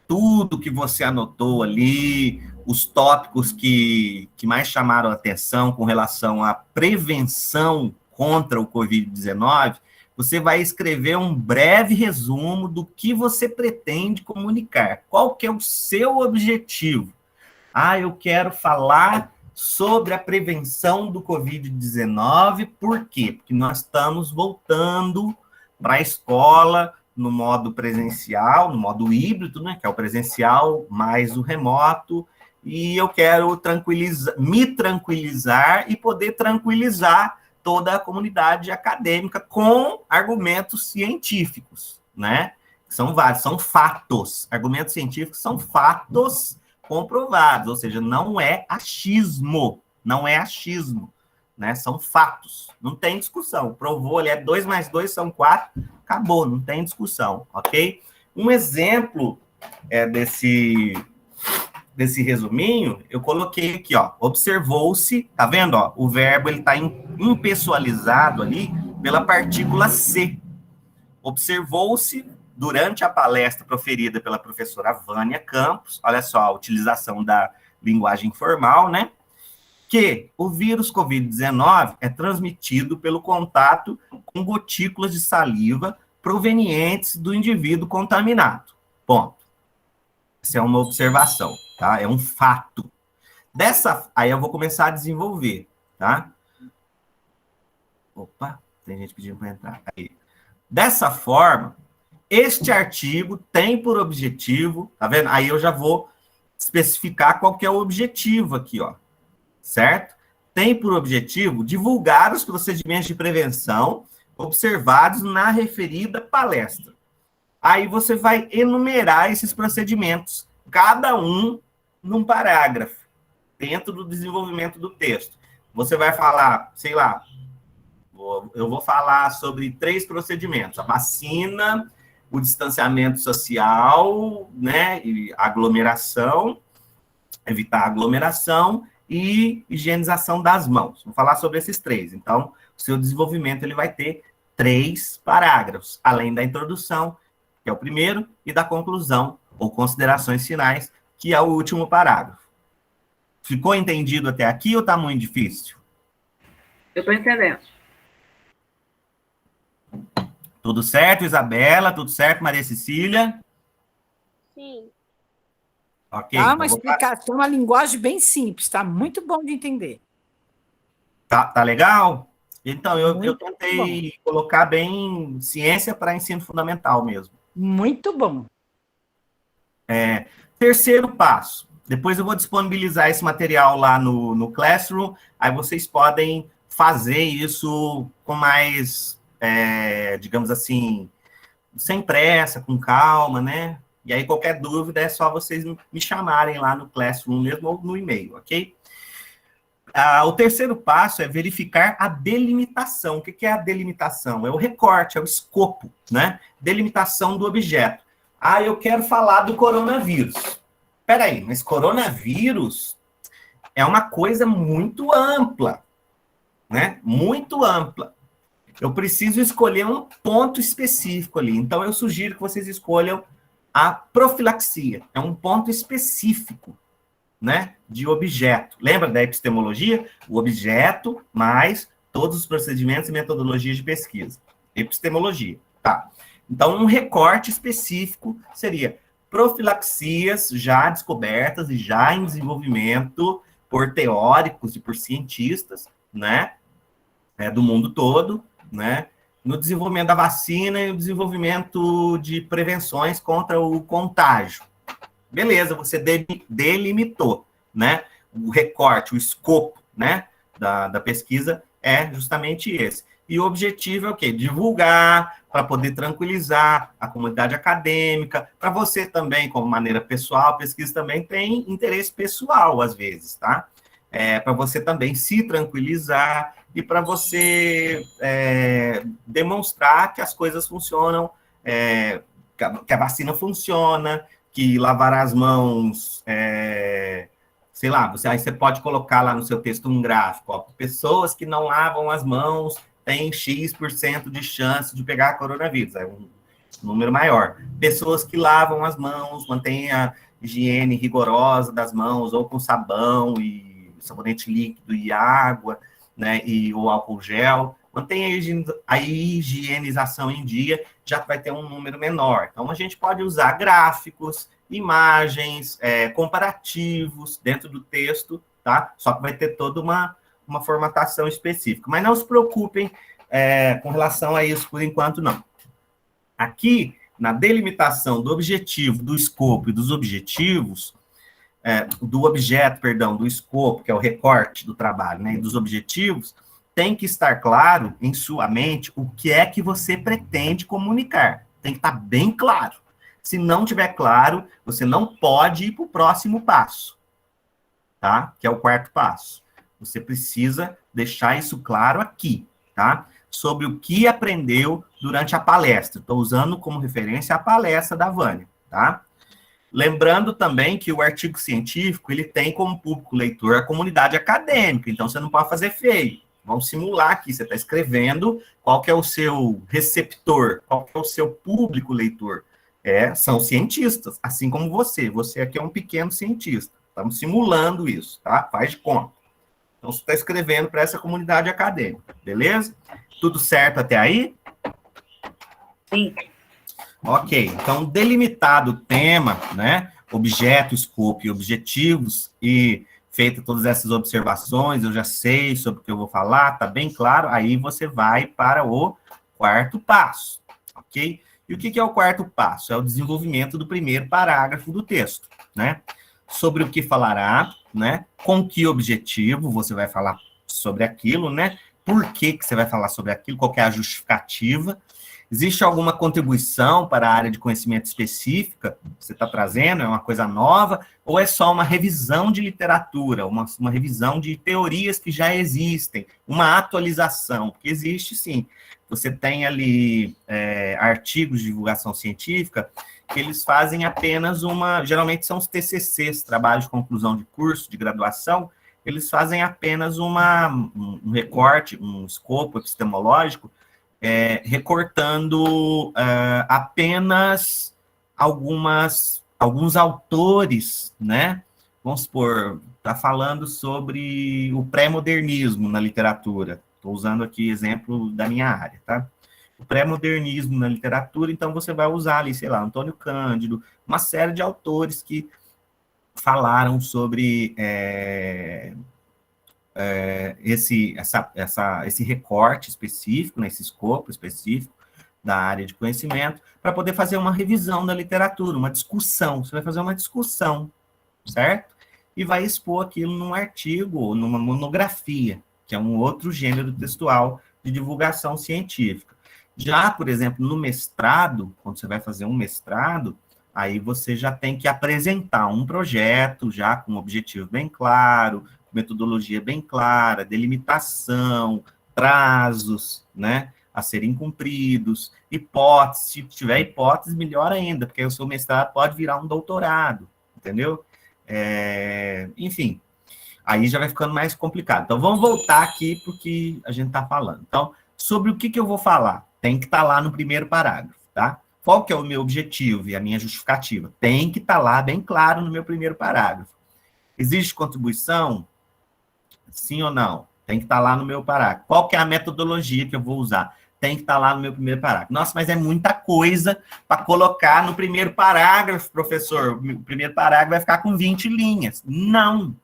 tudo que você anotou ali, os tópicos que mais chamaram a atenção com relação à prevenção contra o Covid-19, você vai escrever um breve resumo do que você pretende comunicar. Qual que é o seu objetivo? Eu quero falar sobre a prevenção do Covid-19, por quê? Porque nós estamos voltando para a escola no modo presencial, no modo híbrido, né, que é o presencial mais o remoto, e eu quero me tranquilizar e poder tranquilizar toda a comunidade acadêmica com argumentos científicos, né? São vários, são fatos. Argumentos científicos são fatos comprovados, ou seja, não é achismo, né? São fatos, não tem discussão. Provou, ali 2 mais 2 são 4, acabou, não tem discussão, ok? Um exemplo desse resuminho, eu coloquei aqui, ó, observou-se, tá vendo, ó, o verbo, ele tá impessoalizado ali pela partícula C. Observou-se, durante a palestra proferida pela professora Vânia Campos, olha só a utilização da linguagem formal, né, que o vírus Covid-19 é transmitido pelo contato com gotículas de saliva provenientes do indivíduo contaminado. Ponto. Essa é uma observação, tá? É um fato. Aí eu vou começar a desenvolver, tá? Opa, tem gente pedindo para entrar. Aí. Dessa forma, este artigo tem por objetivo, tá vendo? Aí eu já vou especificar qual que é o objetivo aqui, ó. Certo? Tem por objetivo divulgar os procedimentos de prevenção observados na referida palestra. Aí você vai enumerar esses procedimentos, cada um num parágrafo, dentro do desenvolvimento do texto. Você vai falar, sei lá, eu vou falar sobre 3 procedimentos: a vacina, o distanciamento social, né, e aglomeração, evitar aglomeração e higienização das mãos. Vou falar sobre esses 3. Então, o seu desenvolvimento ele vai ter 3 parágrafos, além da introdução, que é o primeiro, e da conclusão, ou considerações finais, que é o último parágrafo. Ficou entendido até aqui ou está muito difícil? Eu estou entendendo. Tudo certo, Isabela? Tudo certo, Maria Cecília? Sim. Ok. Uma explicação, uma linguagem bem simples, tá? Muito bom de entender. Tá legal? Então, eu tentei colocar bem ciência para ensino fundamental mesmo. Muito bom. Terceiro passo, depois eu vou disponibilizar esse material lá no Classroom, aí vocês podem fazer isso com mais, digamos assim, sem pressa, com calma, né? E aí qualquer dúvida é só vocês me chamarem lá no Classroom mesmo ou no e-mail, ok? O terceiro passo é verificar a delimitação. O que é a delimitação? É o recorte, é o escopo, né? Delimitação do objeto. Eu quero falar do coronavírus. Espera aí, mas coronavírus é uma coisa muito ampla, né? Muito ampla. Eu preciso escolher um ponto específico ali. Então, eu sugiro que vocês escolham a profilaxia. É um ponto específico, né, de objeto. Lembra da epistemologia? O objeto mais todos os procedimentos e metodologias de pesquisa. Epistemologia, tá? Então, um recorte específico seria profilaxias já descobertas e já em desenvolvimento por teóricos e por cientistas, né, do mundo todo, né, no desenvolvimento da vacina e o desenvolvimento de prevenções contra o contágio. Beleza, você delimitou, né? O recorte, o escopo, né, da pesquisa é justamente esse. E o objetivo é o quê? Divulgar, para poder tranquilizar a comunidade acadêmica, para você também, como maneira pessoal, a pesquisa também tem interesse pessoal, às vezes, tá? Para você também se tranquilizar e para você demonstrar que as coisas funcionam, que a vacina funciona, que lavar as mãos, sei lá, aí você pode colocar lá no seu texto um gráfico, ó, pessoas que não lavam as mãos têm X% de chance de pegar coronavírus, é um número maior. Pessoas que lavam as mãos, mantêm a higiene rigorosa das mãos, ou com sabão e sabonete líquido e água, né, e o álcool gel, mantém a higienização em dia, já vai ter um número menor. Então, a gente pode usar gráficos, imagens, comparativos dentro do texto, tá? Só que vai ter toda uma formatação específica. Mas não se preocupem com relação a isso por enquanto, não. Aqui, na delimitação do objetivo, do escopo e dos objetivos, do objeto, perdão, do escopo, que é o recorte do trabalho, né, e dos objetivos, tem que estar claro em sua mente o que é que você pretende comunicar. Tem que estar bem claro. Se não tiver claro, você não pode ir para o próximo passo, tá? Que é o quarto passo. Você precisa deixar isso claro aqui, tá? Sobre o que aprendeu durante a palestra. Estou usando como referência a palestra da Vânia, tá? Lembrando também que o artigo científico, ele tem como público leitor a comunidade acadêmica, então você não pode fazer feio. Vamos simular aqui, você está escrevendo, qual que é o seu receptor, qual que é o seu público leitor. São cientistas, assim como você. Você aqui é um pequeno cientista. Estamos simulando isso, tá? Faz de conta. Então, você está escrevendo para essa comunidade acadêmica, beleza? Tudo certo até aí? Sim. Ok, então, delimitado o tema, né? Objeto, escopo e objetivos, e feita todas essas observações, eu já sei sobre o que eu vou falar, tá bem claro, aí você vai para o quarto passo, ok? E o que é o quarto passo? É o desenvolvimento do primeiro parágrafo do texto, né? Sobre o que falará, né? Com que objetivo você vai falar sobre aquilo, né? Por que você vai falar sobre aquilo, qual que é a justificativa. Existe alguma contribuição para a área de conhecimento específica que você está trazendo? É uma coisa nova? Ou é só uma revisão de literatura, uma revisão de teorias que já existem, uma atualização? Porque existe, sim. Você tem ali artigos de divulgação científica que eles fazem apenas geralmente são os TCCs, trabalhos de conclusão de curso, de graduação, eles fazem apenas um recorte, um escopo epistemológico, recortando apenas alguns autores, né? Vamos supor, está falando sobre o pré-modernismo na literatura. Estou usando aqui exemplo da minha área, tá? O pré-modernismo na literatura, então você vai usar ali, sei lá, Antônio Cândido, uma série de autores que falaram sobre esse recorte específico, né, esse escopo específico, da área de conhecimento, para poder fazer uma revisão da literatura, uma discussão. Você vai fazer uma discussão, certo? E vai expor aquilo num artigo ou numa monografia, que é um outro gênero textual de divulgação científica. Já, por exemplo, no mestrado, quando você vai fazer um mestrado, aí você já tem que apresentar um projeto já com um objetivo bem claro, metodologia bem clara, delimitação, prazos, né, a serem cumpridos, hipóteses, se tiver hipótese, melhor ainda, porque o seu mestrado pode virar um doutorado, entendeu? Enfim, aí já vai ficando mais complicado. Então, vamos voltar aqui para o que a gente está falando. Então, sobre o que eu vou falar? Tem que estar lá no primeiro parágrafo, tá? Qual que é o meu objetivo e a minha justificativa? Tem que estar lá bem claro no meu primeiro parágrafo. Existe contribuição? Sim ou não? Tem que estar lá no meu parágrafo. Qual que é a metodologia que eu vou usar? Tem que estar lá no meu primeiro parágrafo. Nossa, mas é muita coisa para colocar no primeiro parágrafo, professor. O primeiro parágrafo vai ficar com 20 linhas. Não,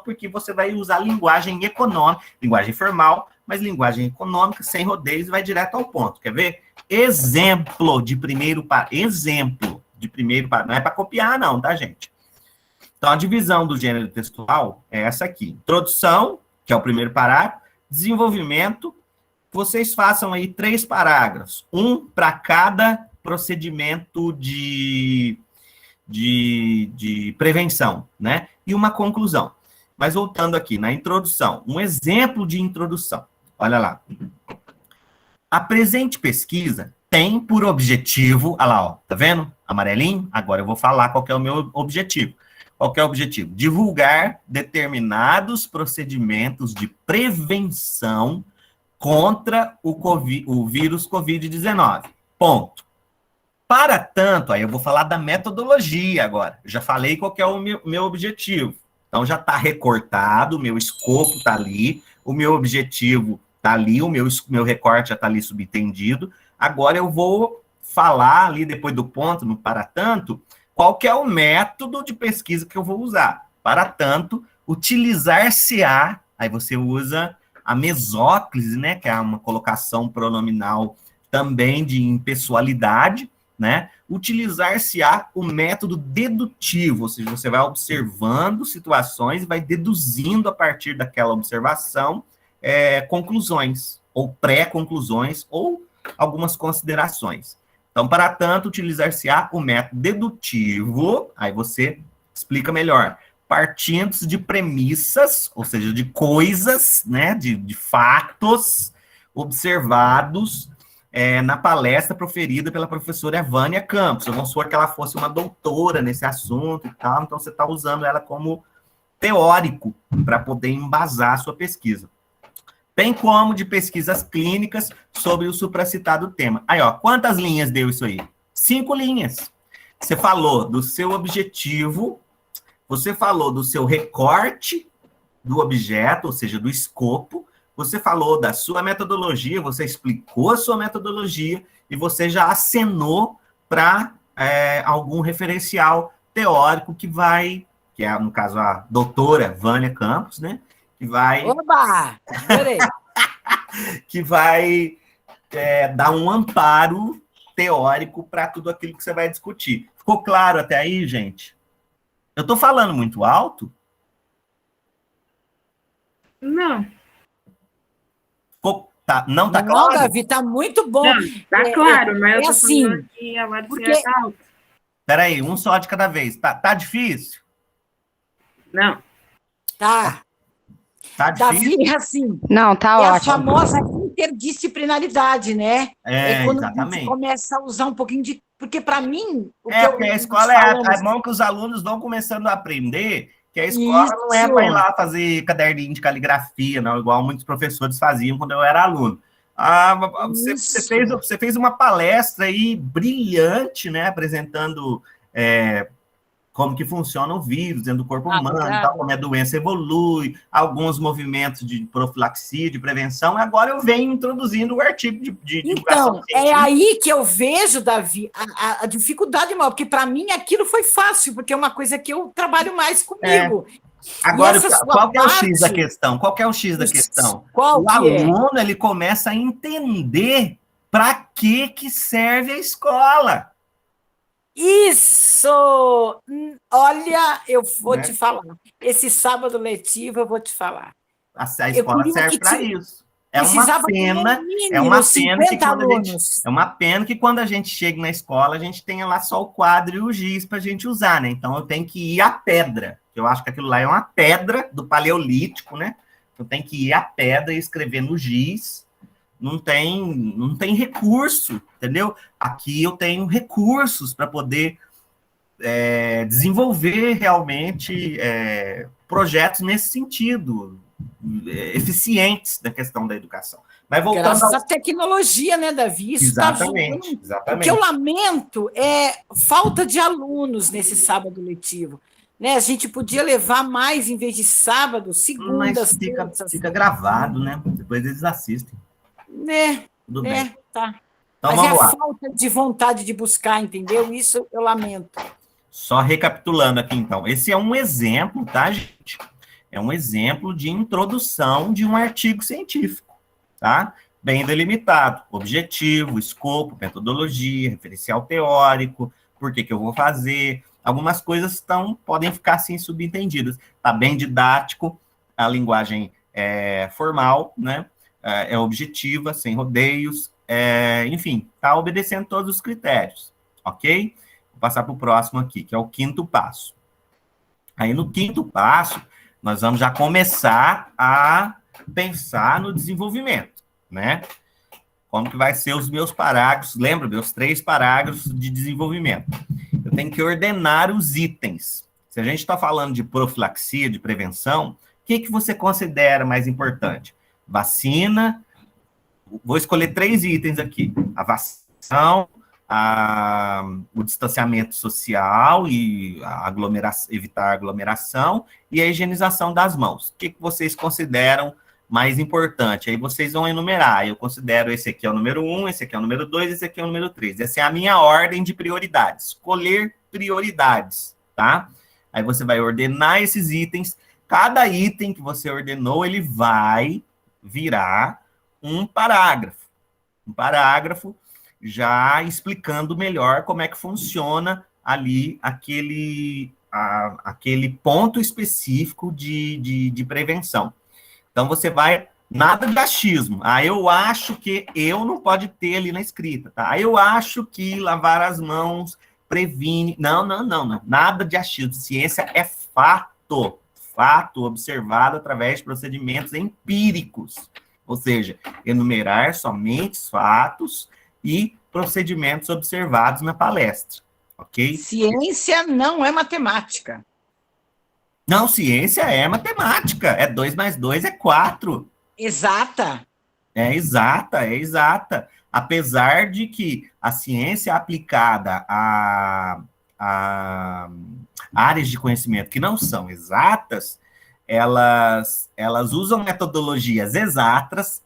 porque você vai usar linguagem econômica, linguagem formal, mas linguagem econômica, sem rodeios, e vai direto ao ponto. Quer ver? Exemplo de primeiro parágrafo. Não é para copiar, não, tá, gente? Então, a divisão do gênero textual é essa aqui. Introdução, que é o primeiro parágrafo. Desenvolvimento. Vocês façam aí 3 parágrafos. Um para cada procedimento de prevenção, né? E uma conclusão. Mas voltando aqui, na introdução. Um exemplo de introdução. Olha lá. A presente pesquisa tem por objetivo... Olha lá, ó, tá vendo? Amarelinho? Agora eu vou falar qual que é o meu objetivo. Qual que é o objetivo? Divulgar determinados procedimentos de prevenção contra o vírus Covid-19. Ponto. Para tanto, aí eu vou falar da metodologia agora. Eu já falei qual que é o meu objetivo. Então, já está recortado, o meu escopo está ali, o meu objetivo está ali, o meu recorte já está ali subentendido. Agora eu vou falar ali, depois do ponto, no para tanto, qual que é o método de pesquisa que eu vou usar. Para tanto, utilizar-se-á, aí você usa a mesóclise, né, que é uma colocação pronominal também de impessoalidade, né, utilizar-se-á o método dedutivo, ou seja, você vai observando situações e vai deduzindo a partir daquela observação conclusões, ou pré-conclusões, ou algumas considerações. Então, para tanto, utilizar-se-á o método dedutivo, aí você explica melhor, partindo de premissas, ou seja, de coisas, né, de fatos observados na palestra proferida pela professora Vânia Campos. Vamos supor que ela fosse uma doutora nesse assunto e tal, então você está usando ela como teórico para poder embasar a sua pesquisa. Bem como de pesquisas clínicas sobre o supracitado tema. Aí, ó, quantas linhas deu isso aí? 5 linhas. Você falou do seu objetivo, você falou do seu recorte do objeto, ou seja, do escopo, você falou da sua metodologia, você explicou a sua metodologia e você já acenou para algum referencial teórico que é, no caso, a doutora Vânia Campos, né? Que vai... Oba! Peraí. que vai dar um amparo teórico para tudo aquilo que você vai discutir. Ficou claro até aí, gente? Eu estou falando muito alto? Não. Não está claro? Não, Davi, está muito bom. Não, tá claro, mas eu tô assim, falando que a Marcia tá alta. Espera aí, um só de cada vez. Tá difícil? Não. Tá. Tá difícil? Davi, assim, Não, tá é a ótimo. famosa interdisciplinaridade, né? Quando a Exatamente. gente começa a usar um pouquinho de... Porque, para mim... Porque a escola é bom que os alunos vão começando a aprender que a escola não é para ir lá fazer caderninho de caligrafia, não, igual muitos professores faziam quando eu era aluno. Você fez uma palestra aí brilhante, né, apresentando como que funciona o vírus dentro do corpo humano, tal, como a doença evolui, alguns movimentos de profilaxia, de prevenção, e agora eu venho introduzindo o artigo de divulgação Então, é aí que eu vejo, Davi, a dificuldade maior, porque para mim aquilo foi fácil, porque é uma coisa que eu trabalho mais comigo. Agora, qual que é o X da questão? Qual que é o X da questão? O aluno, ele começa a entender Para que serve a escola? Isso! Olha, eu vou Né? te falar. Esse sábado letivo eu vou te falar. A Eu escola queria serve que para isso. É uma precisava ter pena, no é mínimo uma pena que 50 quando alunos. é uma pena que quando a gente chega na escola, a gente tenha lá só o quadro e o giz para a gente usar, né? Então eu tenho que ir à pedra. Eu acho que aquilo lá é uma pedra do Paleolítico, né? Eu tenho que ir à pedra e escrever no giz. Não tem recurso, entendeu? Aqui eu tenho recursos para poder desenvolver realmente projetos nesse sentido, eficientes da questão da educação. Mas voltando Graças à tecnologia, né, Davi? Isso está ajudando. Exatamente. O que eu lamento é falta de alunos nesse sábado letivo. Né? A gente podia levar mais, em vez de sábado, segundas, mas fica gravado, né? Depois eles assistem. Tudo bem. Tá. Então, Mas vamos lá. falta de vontade de buscar, entendeu? Isso eu lamento. Só recapitulando aqui, então. Esse é um exemplo, tá, gente? É um exemplo de introdução de um artigo científico, tá? Bem delimitado. Objetivo, escopo, metodologia, referencial teórico, por que eu vou fazer. Algumas coisas podem ficar, assim, subentendidas. Tá bem didático, a linguagem é formal, né? É objetiva, sem rodeios, enfim, tá obedecendo todos os critérios, ok? Vou passar para o próximo aqui, que é o quinto passo. Aí, no quinto passo, nós vamos já começar a pensar no desenvolvimento, né? Como que vai ser os meus parágrafos, lembra, meus 3 parágrafos de desenvolvimento. Eu tenho que ordenar os itens. Se a gente está falando de profilaxia, de prevenção, o que você considera mais importante? Vacina, vou escolher 3 itens aqui. A vacinação, o distanciamento social e evitar aglomeração e a higienização das mãos. O que vocês consideram mais importante? Aí vocês vão enumerar. Eu considero esse aqui é o número 1, esse aqui é o número 2, esse aqui é o número 3. Essa é a minha ordem de prioridades. Escolher prioridades, tá? Aí você vai ordenar esses itens. Cada item que você ordenou, ele vai virar um parágrafo. Um parágrafo já explicando melhor como é que funciona ali aquele ponto específico de prevenção. Então, você vai... Nada de achismo. Eu acho que... não pode ter ali na escrita, tá? Eu acho que lavar as mãos previne... Não. Nada de achismo. Ciência é fato. Fato observado através de procedimentos empíricos. Ou seja, enumerar somente fatos e procedimentos observados na palestra, ok? Ciência não é matemática. Não, ciência é matemática. 2 mais 2 é 4. Exata. É exata. Apesar de que a ciência aplicada a áreas de conhecimento que não são exatas, elas usam metodologias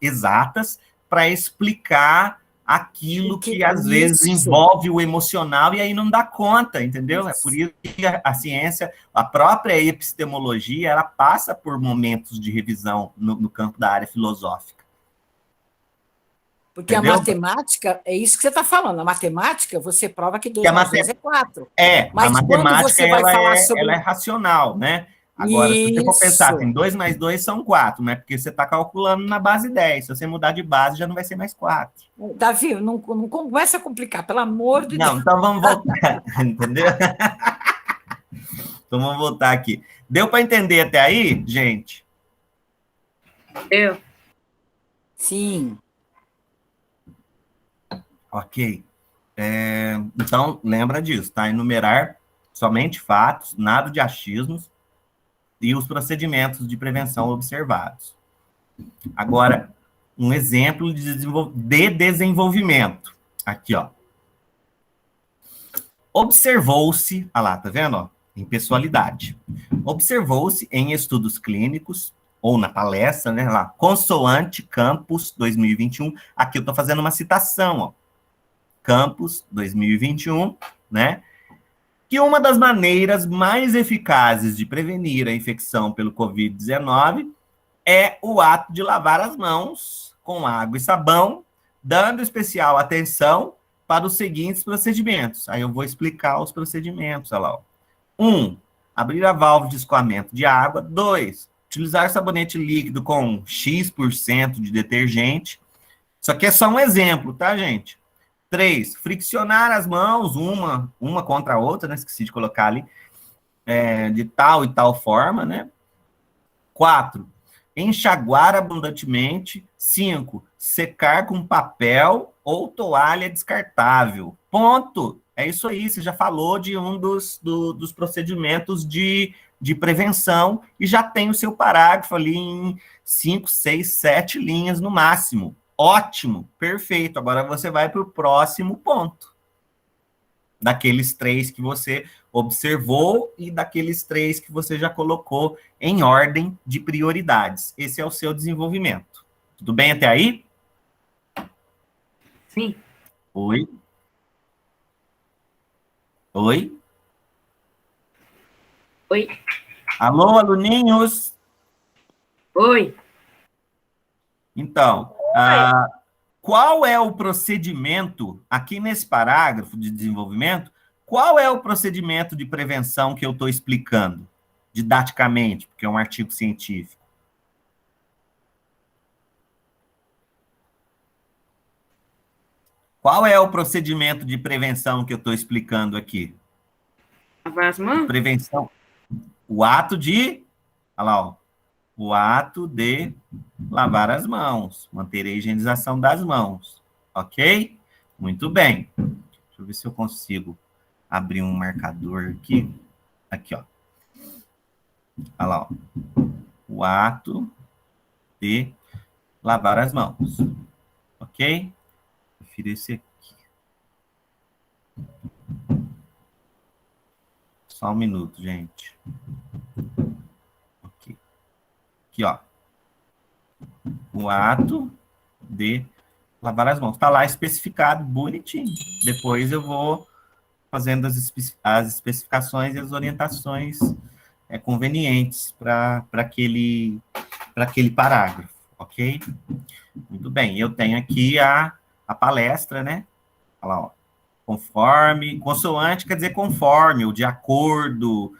exatas para explicar aquilo que às vezes envolve o emocional e aí não dá conta, entendeu? É por isso que a ciência, a própria epistemologia, ela passa por momentos de revisão no campo da área filosófica. Porque entendeu? A matemática, é isso que você está falando, a matemática, você prova que 2 mais 2 é 4. Mas a matemática, ela é racional, né? Agora, se você for pensar, assim, 2 mais 2 são 4, né? Porque você está calculando na base 10. Se você mudar de base, já não vai ser mais 4. Davi, não começa a complicar, pelo amor de Deus. Não, então vamos voltar, entendeu? Então vamos voltar aqui. Deu para entender até aí, gente? Deu. Sim. Ok. Então, lembra disso, tá? Enumerar somente fatos, nada de achismos, e os procedimentos de prevenção observados. Agora, um exemplo de desenvolvimento. Aqui, ó. Observou-se, lá, tá vendo? Ó, em pessoalidade. Observou-se em estudos clínicos, ou na palestra, né, lá, consoante Campos 2021. Aqui eu estou fazendo uma citação, ó. Campos 2021, né? Que uma das maneiras mais eficazes de prevenir a infecção pelo Covid-19 é o ato de lavar as mãos com água e sabão dando especial atenção para os seguintes procedimentos. Aí eu vou explicar os procedimentos, olha lá. 1. Abrir a válvula de escoamento de água. 2. Utilizar sabonete líquido com X% de detergente. Isso aqui é só um exemplo, tá, gente? 3. Friccionar as mãos, uma contra a outra, né? Esqueci de colocar ali. De tal e tal forma, né? 4. Enxaguar abundantemente. 5. Secar com papel ou toalha descartável. Ponto. É isso aí, você já falou de um dos procedimentos de prevenção e já tem o seu parágrafo ali em 5, 6, 7 linhas no máximo. Ótimo, perfeito. Agora você vai para o próximo ponto. Daqueles 3 que você observou e daqueles 3 que você já colocou em ordem de prioridades. Esse é o seu desenvolvimento. Tudo bem até aí? Sim. Oi? Oi? Oi. Alô, aluninhos? Oi. Então, qual é o procedimento, aqui nesse parágrafo de desenvolvimento, qual é o procedimento de prevenção que eu estou explicando, didaticamente, porque é um artigo científico? Qual é o procedimento de prevenção que eu estou explicando aqui? Lavar as mãos? Prevenção. O ato de... Olha lá, ó. O ato de lavar as mãos. Manter a higienização das mãos. Ok? Muito bem. Deixa eu ver se eu consigo abrir um marcador aqui. Aqui, ó. Olha lá, ó. O ato de lavar as mãos. Ok? Prefiro esse aqui. Só um minuto, gente. Ok. Aqui, ó. O ato de lavar as mãos. Está lá especificado, bonitinho. Depois eu vou fazendo as especificações e as orientações convenientes para aquele parágrafo, ok? Muito bem. Eu tenho aqui a palestra, né? Olha lá, ó. Conforme, consoante quer dizer conforme, ou de acordo,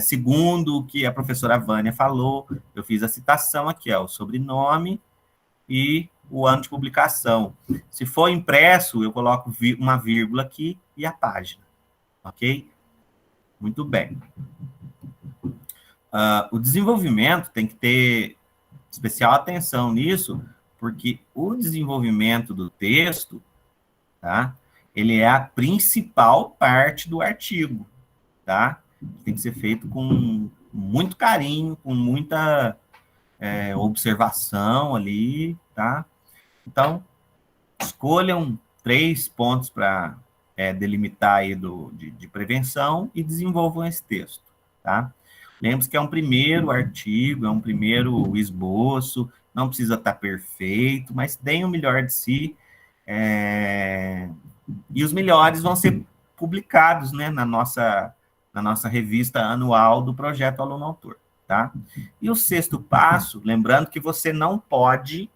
segundo o que a professora Vânia falou, eu fiz a citação aqui, ó, o sobrenome e o ano de publicação. Se for impresso, eu coloco uma vírgula aqui e a página, ok? Muito bem. O desenvolvimento tem que ter especial atenção nisso, porque o desenvolvimento do texto, tá? Ele é a principal parte do artigo, tá? Tem que ser feito com muito carinho, com muita observação ali, tá? Então, escolham 3 pontos para delimitar aí de prevenção e desenvolvam esse texto, tá? Lembre-se que é um primeiro artigo, é um primeiro esboço, não precisa estar perfeito, mas deem o melhor de si, e os melhores vão ser publicados, né, na nossa revista anual do Projeto Aluno Autor, tá? E o 6º passo, lembrando que você não pode...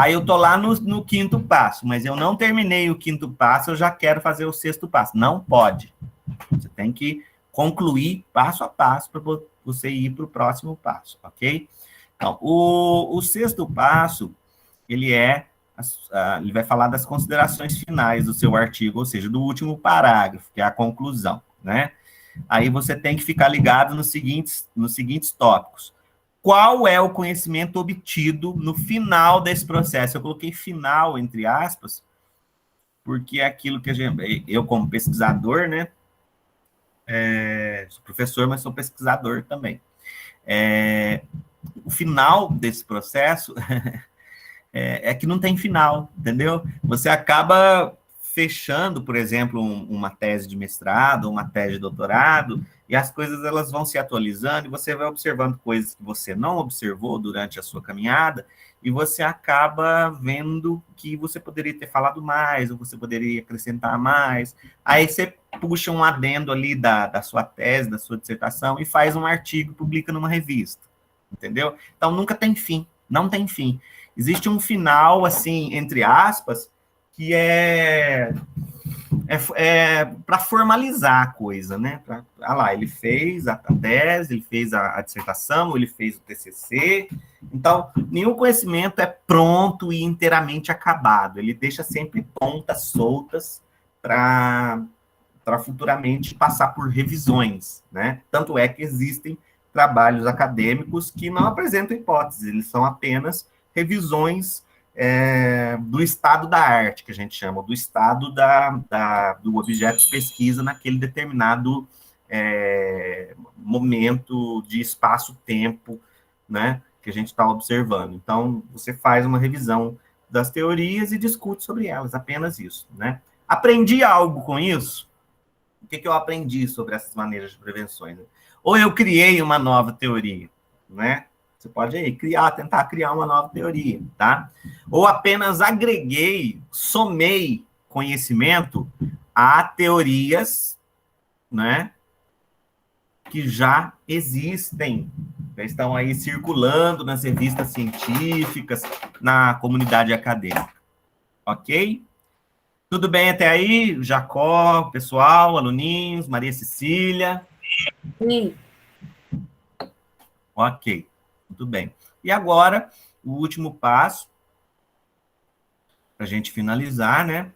eu tô lá no 5º passo, mas eu não terminei o 5º passo, eu já quero fazer o 6º passo. Não pode. Você tem que concluir passo a passo para você ir para o próximo passo, ok? Então, o 6º passo, ele vai falar das considerações finais do seu artigo, ou seja, do último parágrafo, que é a conclusão, né? Aí você tem que ficar ligado nos seguintes tópicos. Qual é o conhecimento obtido no final desse processo? Eu coloquei final, entre aspas, porque é aquilo que eu como pesquisador, né? Sou professor, mas sou pesquisador também. O final desse processo é que não tem final, entendeu? Você acaba fechando, por exemplo, uma tese de mestrado, uma tese de doutorado, e as coisas elas vão se atualizando, e você vai observando coisas que você não observou durante a sua caminhada, e você acaba vendo que você poderia ter falado mais, ou você poderia acrescentar mais. Aí você puxa um adendo ali da sua tese, da sua dissertação, e faz um artigo, publica numa revista, entendeu? Então, nunca tem fim, não tem fim. existe um final, assim, entre aspas, que é para formalizar a coisa, né? Lá, ele fez a tese, ele fez a dissertação, ele fez o TCC. Então, nenhum conhecimento é pronto e inteiramente acabado. Ele deixa sempre pontas soltas para futuramente passar por revisões, né? Tanto é que existem trabalhos acadêmicos que não apresentam hipóteses, eles são apenas revisões do estado da arte, que a gente chama, do estado do objeto de pesquisa naquele determinado momento de espaço-tempo, né, que a gente está observando. Então, você faz uma revisão das teorias e discute sobre elas, apenas isso, né? Aprendi algo com isso? O que eu aprendi sobre essas maneiras de prevenções? Ou eu criei uma nova teoria, né? Você pode aí tentar criar uma nova teoria, tá? Ou apenas agreguei, somei conhecimento a teorias, né, que já existem, já estão aí circulando nas revistas científicas, na comunidade acadêmica. Ok? Tudo bem até aí? Jacó, pessoal, aluninhos, Maria Cecília? Sim. Ok. Tudo bem. E agora, o último passo, para a gente finalizar, né?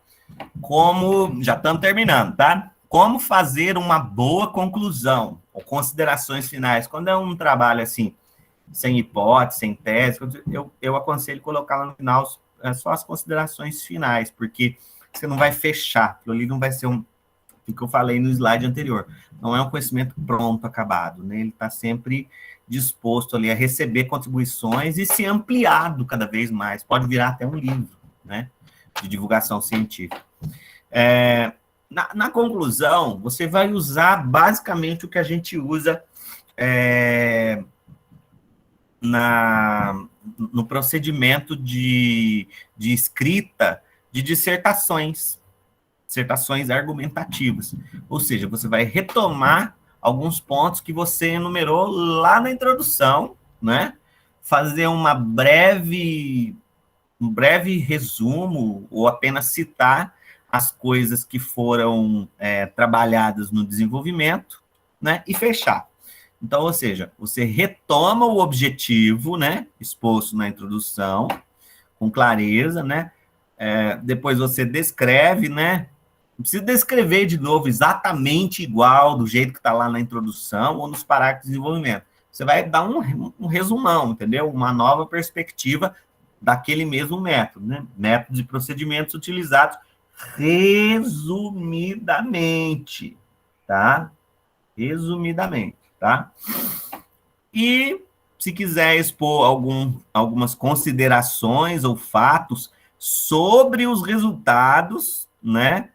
Já estamos terminando, tá? Como fazer uma boa conclusão, ou considerações finais. Quando é um trabalho assim, sem hipótese, sem tese, eu aconselho colocar lá no final só as considerações finais, porque você não vai fechar, aquilo ali não vai ser o que eu falei no slide anterior. Não é um conhecimento pronto, acabado, né? Ele está sempre disposto ali a receber contribuições e ser ampliado cada vez mais. Pode virar até um livro, né, de divulgação científica. Na conclusão, você vai usar basicamente o que a gente usa no procedimento de escrita de dissertações argumentativas. Ou seja, você vai retomar alguns pontos que você enumerou lá na introdução, né? Fazer um breve resumo, ou apenas citar as coisas que foram trabalhadas no desenvolvimento, né? E fechar. Então, ou seja, você retoma o objetivo, né? Exposto na introdução, com clareza, né? Depois você descreve, né? Não precisa descrever de novo exatamente igual, do jeito que está lá na introdução ou nos parágrafos de desenvolvimento. Você vai dar um resumão, entendeu? Uma nova perspectiva daquele mesmo método, né? Métodos e procedimentos utilizados resumidamente, tá? Resumidamente, tá? E se quiser expor algumas considerações ou fatos sobre os resultados, né,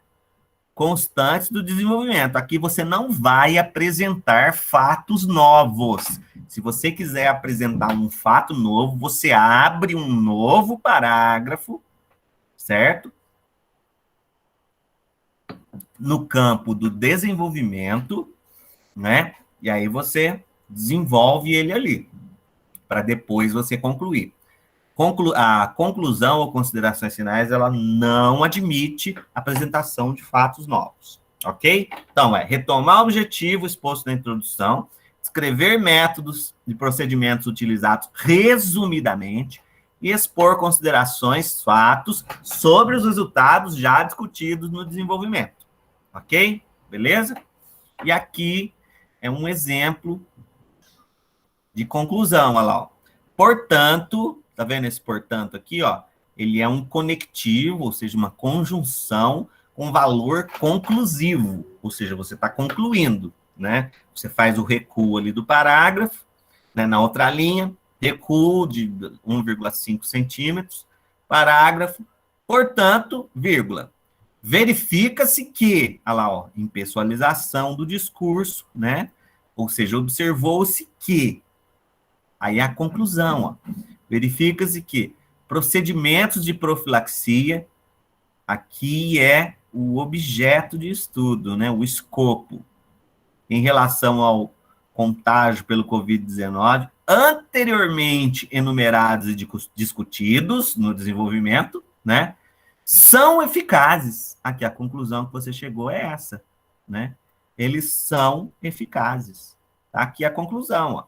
constantes do desenvolvimento. Aqui você não vai apresentar fatos novos. Se você quiser apresentar um fato novo, você abre um novo parágrafo, certo? No campo do desenvolvimento, né? E aí você desenvolve ele ali, para depois você concluir. A conclusão ou considerações finais, ela não admite apresentação de fatos novos, ok? Então, retomar o objetivo exposto na introdução, escrever métodos e procedimentos utilizados resumidamente e expor considerações, fatos sobre os resultados já discutidos no desenvolvimento, ok? Beleza? E aqui é um exemplo de conclusão, olha lá, ó. Portanto, tá vendo esse portanto aqui, ó? Ele é um conectivo, ou seja, uma conjunção com valor conclusivo, ou seja, você está concluindo, né? Você faz o recuo ali do parágrafo, né? Na outra linha, recuo de 1,5 centímetros, parágrafo, portanto, vírgula. Verifica-se que, olha lá, ó, impessoalização do discurso, né? Ou seja, observou-se que, aí é a conclusão, ó. Verifica-se que procedimentos de profilaxia, aqui é o objeto de estudo, né, o escopo, em relação ao contágio pelo Covid-19, anteriormente enumerados e discutidos no desenvolvimento, né, são eficazes. Aqui a conclusão que você chegou é essa, né? Eles são eficazes. Tá aqui a conclusão, ó.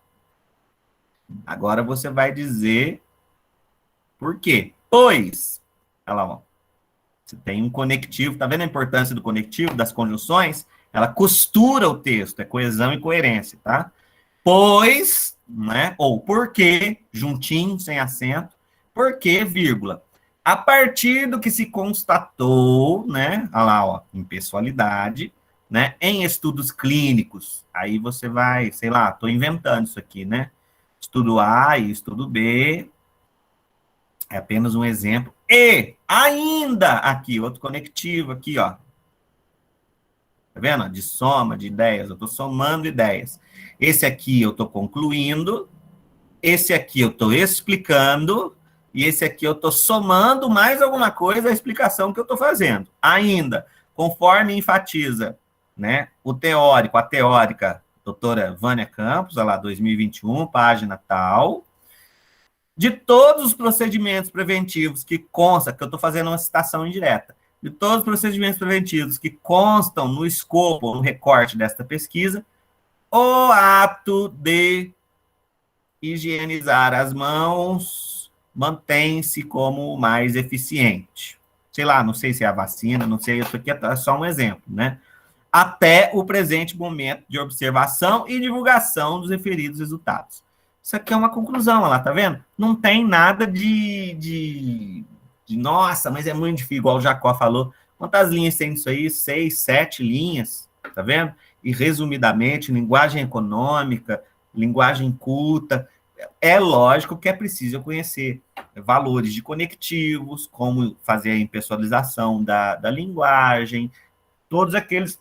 Agora você vai dizer por quê. Pois, olha lá, ó, você tem um conectivo, tá vendo a importância do conectivo, das conjunções? Ela costura o texto, é coesão e coerência, tá? Pois, né? Ou porque, juntinho, sem acento, porque, vírgula. A partir do que se constatou, né? Olha lá, ó, impessoalidade, né? Em estudos clínicos. Aí você vai, sei lá, estou inventando isso aqui, né? Estudo A e estudo B. É apenas um exemplo. E ainda aqui, outro conectivo aqui, ó. Tá vendo? De soma de ideias. Eu estou somando ideias. Esse aqui eu estou concluindo. Esse aqui eu estou explicando. E esse aqui eu estou somando mais alguma coisa à explicação que eu estou fazendo. Ainda, conforme enfatiza, né, o teórico, a teórica, doutora Vânia Campos, olha lá, 2021, página tal, de todos os procedimentos preventivos que consta, que eu estou fazendo uma citação indireta, de todos os procedimentos preventivos que constam no escopo, no recorte desta pesquisa, o ato de higienizar as mãos mantém-se como o mais eficiente. Sei lá, não sei se é a vacina, não sei, isso aqui é só um exemplo, né? Até o presente momento de observação e divulgação dos referidos resultados. Isso aqui é uma conclusão, olha lá, tá vendo? Não tem nada de nossa, mas é muito difícil, igual o Jacó falou. Quantas linhas tem isso aí? 6, 7 linhas, tá vendo? E resumidamente, linguagem econômica, linguagem culta. É lógico que é preciso conhecer valores de conectivos, como fazer a impessoalização da linguagem, todos aqueles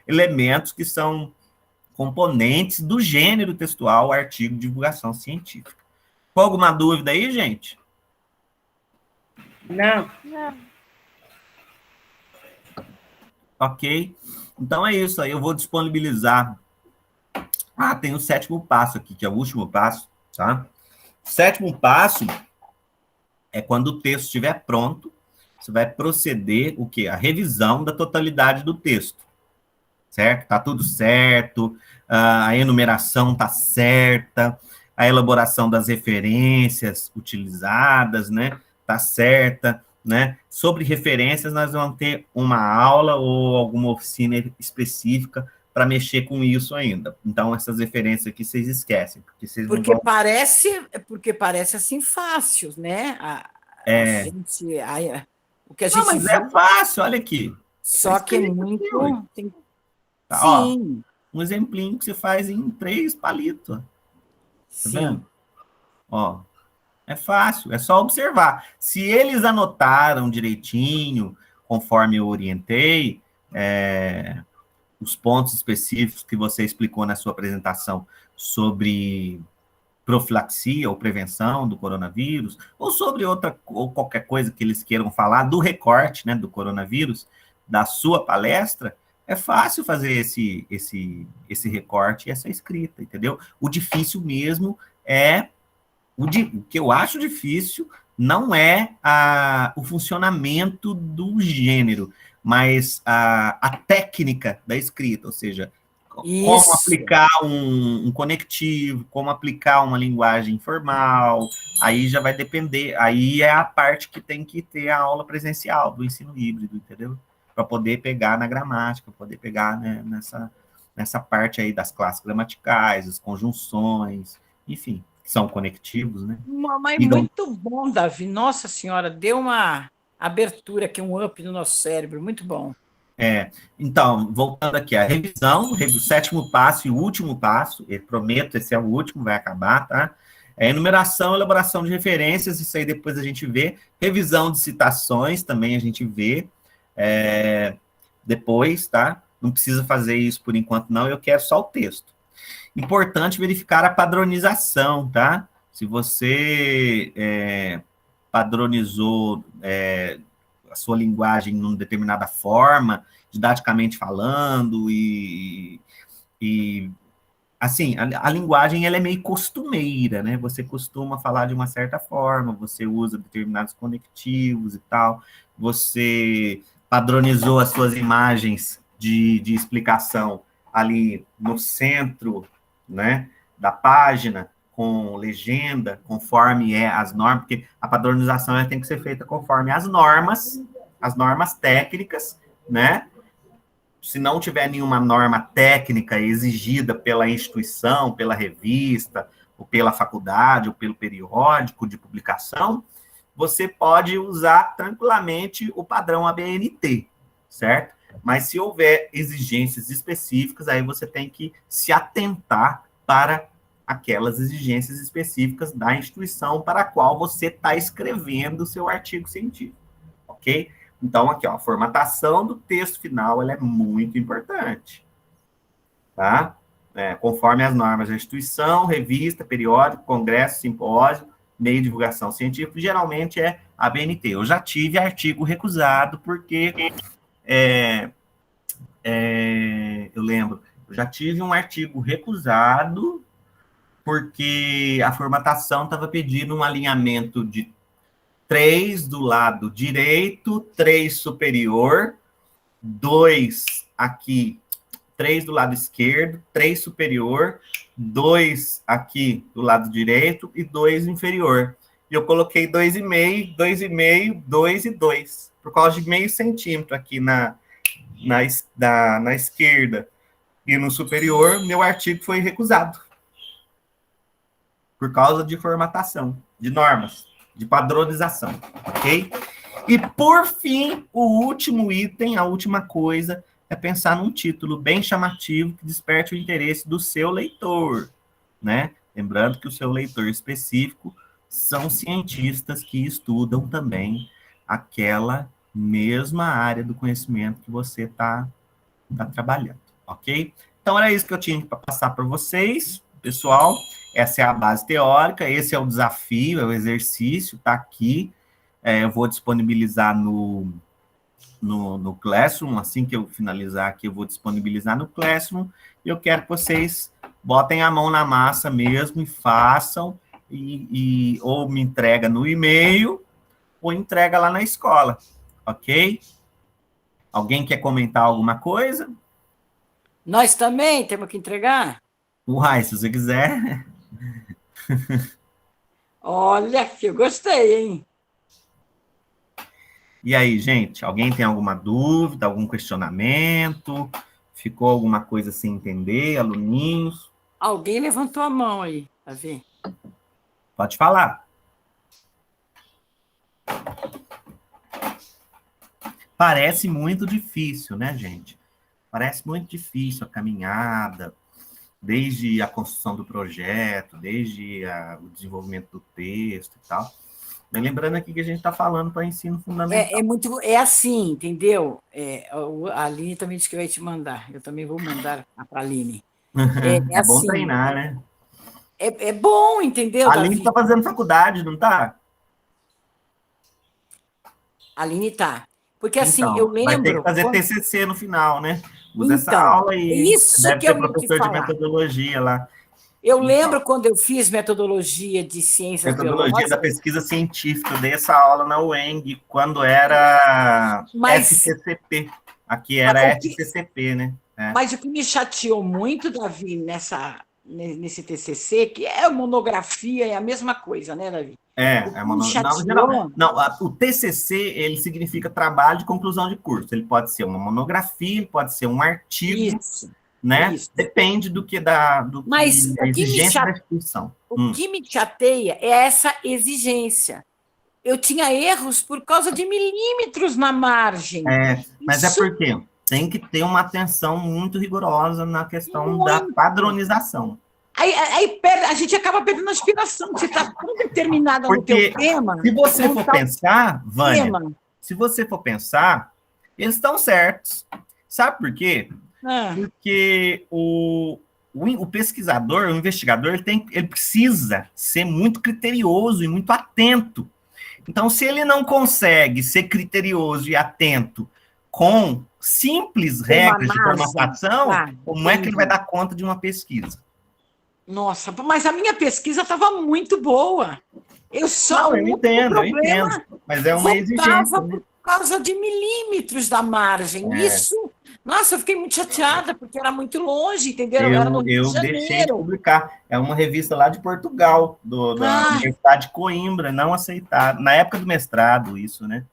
elementos que são componentes do gênero textual, artigo de divulgação científica. Com alguma dúvida aí, gente? Não. Ok. Então é isso aí. Eu vou disponibilizar. Ah, tem o 7º passo aqui, que é o último passo, tá? O 7º passo é quando o texto estiver pronto, você vai proceder o quê? A revisão da totalidade do texto, certo? Tá tudo certo, a enumeração tá certa, a elaboração das referências utilizadas, né? Tá certa, né? Sobre referências, nós vamos ter uma aula ou alguma oficina específica para mexer com isso ainda. Então, essas referências aqui vocês esquecem, porque vocês não vão... Porque parece assim fácil, né? O que a gente Não, mas é fácil, olha aqui. Só que é muito... Tá, sim. Ó, um exemplinho que você faz em 3 palitos. Tá vendo? Ó, é fácil, é só observar. Se eles anotaram direitinho, conforme eu orientei, os pontos específicos que você explicou na sua apresentação sobre profilaxia ou prevenção do coronavírus, ou sobre outra, ou qualquer coisa que eles queiram falar do recorte, né, do coronavírus, da sua palestra, é fácil fazer esse recorte e essa escrita, entendeu? O difícil mesmo é, o que eu acho difícil não é o funcionamento do gênero, mas a técnica da escrita, ou seja, como aplicar um conectivo, como aplicar uma linguagem formal, aí já vai depender, aí é a parte que tem que ter a aula presencial do ensino híbrido, entendeu? Para poder pegar na gramática, poder pegar, né, nessa parte aí das classes gramaticais, as conjunções, enfim, são conectivos, né? Mas muito bom, Davi. Nossa Senhora, deu uma abertura aqui, um up no nosso cérebro, muito bom. Então, voltando aqui, a revisão, o 7º passo e o último passo, eu prometo, esse é o último, vai acabar, tá? Enumeração, elaboração de referências, isso aí depois a gente vê. Revisão de citações, também a gente vê depois, tá? Não precisa fazer isso por enquanto, não, eu quero só o texto. Importante verificar a padronização, tá? Se você padronizou a sua linguagem numa determinada forma, didaticamente falando, e assim, a linguagem ela é meio costumeira, né? Você costuma falar de uma certa forma, você usa determinados conectivos e tal, você padronizou as suas imagens de explicação ali no centro, né, da página, com legenda, conforme as normas, porque a padronização ela tem que ser feita conforme as normas técnicas, né? Se não tiver nenhuma norma técnica exigida pela instituição, pela revista, ou pela faculdade, ou pelo periódico de publicação, você pode usar tranquilamente o padrão ABNT, certo? Mas se houver exigências específicas, aí você tem que se atentar para aquelas exigências específicas da instituição para a qual você está escrevendo o seu artigo científico, ok? Então, aqui, ó, a formatação do texto final, ela é muito importante, tá? Conforme as normas da instituição, revista, periódico, congresso, simpósio, meio de divulgação científica, geralmente é ABNT. Eu já tive artigo recusado, porque, eu lembro, eu já tive um artigo recusado, porque a formatação estava pedindo um alinhamento de 3 do lado direito, 3 superior, 2 aqui, 3 do lado esquerdo, 3 superior, 2 aqui do lado direito e 2 inferior. E eu coloquei 2,5, 2,5, 2 e 2, por causa de meio centímetro aqui na esquerda e no superior, meu artigo foi recusado. Por causa de formatação, de normas, de padronização, ok? E, por fim, o último item, a última coisa, é pensar num título bem chamativo que desperte o interesse do seu leitor, né? Lembrando que o seu leitor específico são cientistas que estudam também aquela mesma área do conhecimento que você está trabalhando, ok? Então, era isso que eu tinha para passar para vocês, pessoal. Essa é a base teórica, esse é o desafio, é o exercício, está aqui. Eu vou disponibilizar no Classroom, assim que eu finalizar aqui, eu vou disponibilizar no Classroom, e eu quero que vocês botem a mão na massa mesmo e façam, ou me entrega no e-mail, ou entrega lá na escola, ok? Alguém quer comentar alguma coisa? Nós também temos que entregar? Uai, se você quiser. Olha, que eu gostei, hein? E aí, gente, alguém tem alguma dúvida, algum questionamento? Ficou alguma coisa sem entender, aluninhos? Alguém levantou a mão aí, tá vendo? Pode falar. Parece muito difícil, né, gente? Parece muito difícil a caminhada, desde a construção do projeto, desde o desenvolvimento do texto e tal. Mas lembrando aqui que a gente está falando para ensino fundamental. É assim, entendeu? A Aline também disse que vai te mandar. Eu também vou mandar para a Aline. É bom assim, treinar, né? É bom, entendeu, A Aline Davi? está fazendo faculdade, não está? A Aline está. Porque, assim, Então, eu lembro... vai ter que fazer TCC no final, né? Usa essa aula aí. Isso deve que ter eu ia te professor de falar. metodologia lá. Eu lembro quando eu fiz metodologia de ciências Metodologia biológicas. da pesquisa científica. Eu dei essa aula na UENG, quando era SCCP. Aqui era SCCP, né? Mas o que me chateou muito, Davi, nesse TCC, que é monografia, é a mesma coisa, né, Davi? O TCC, ele significa trabalho de conclusão de curso. Ele pode ser uma monografia, ele pode ser um artigo, né? Isso. Depende do que da exigência da instituição. O que me chateia é essa exigência. Eu tinha erros por causa de milímetros na margem. Mas é porque tem que ter uma atenção muito rigorosa na questão da padronização. Aí a gente acaba perdendo a inspiração, você está tão determinada no teu tema. Se você for pensar, Vânia, se você for pensar, eles estão certos. Sabe por quê? Porque o pesquisador, o investigador, ele precisa ser muito criterioso e muito atento. Então, se ele não consegue ser criterioso e atento com simples regras de formatação, como é que ele vai dar conta de uma pesquisa? Nossa, mas a minha pesquisa estava muito boa. Eu só Não, eu o entendo, eu problema entendo. Mas é uma exigência, voltava né? por causa de milímetros da margem. É. Isso, nossa, eu fiquei muito chateada, porque era muito longe, entendeu? Era no Rio de Eu deixei de Janeiro. publicar. É uma revista lá de Portugal, da Ai, Universidade de Coimbra, não aceitaram. Na época do mestrado, isso, né?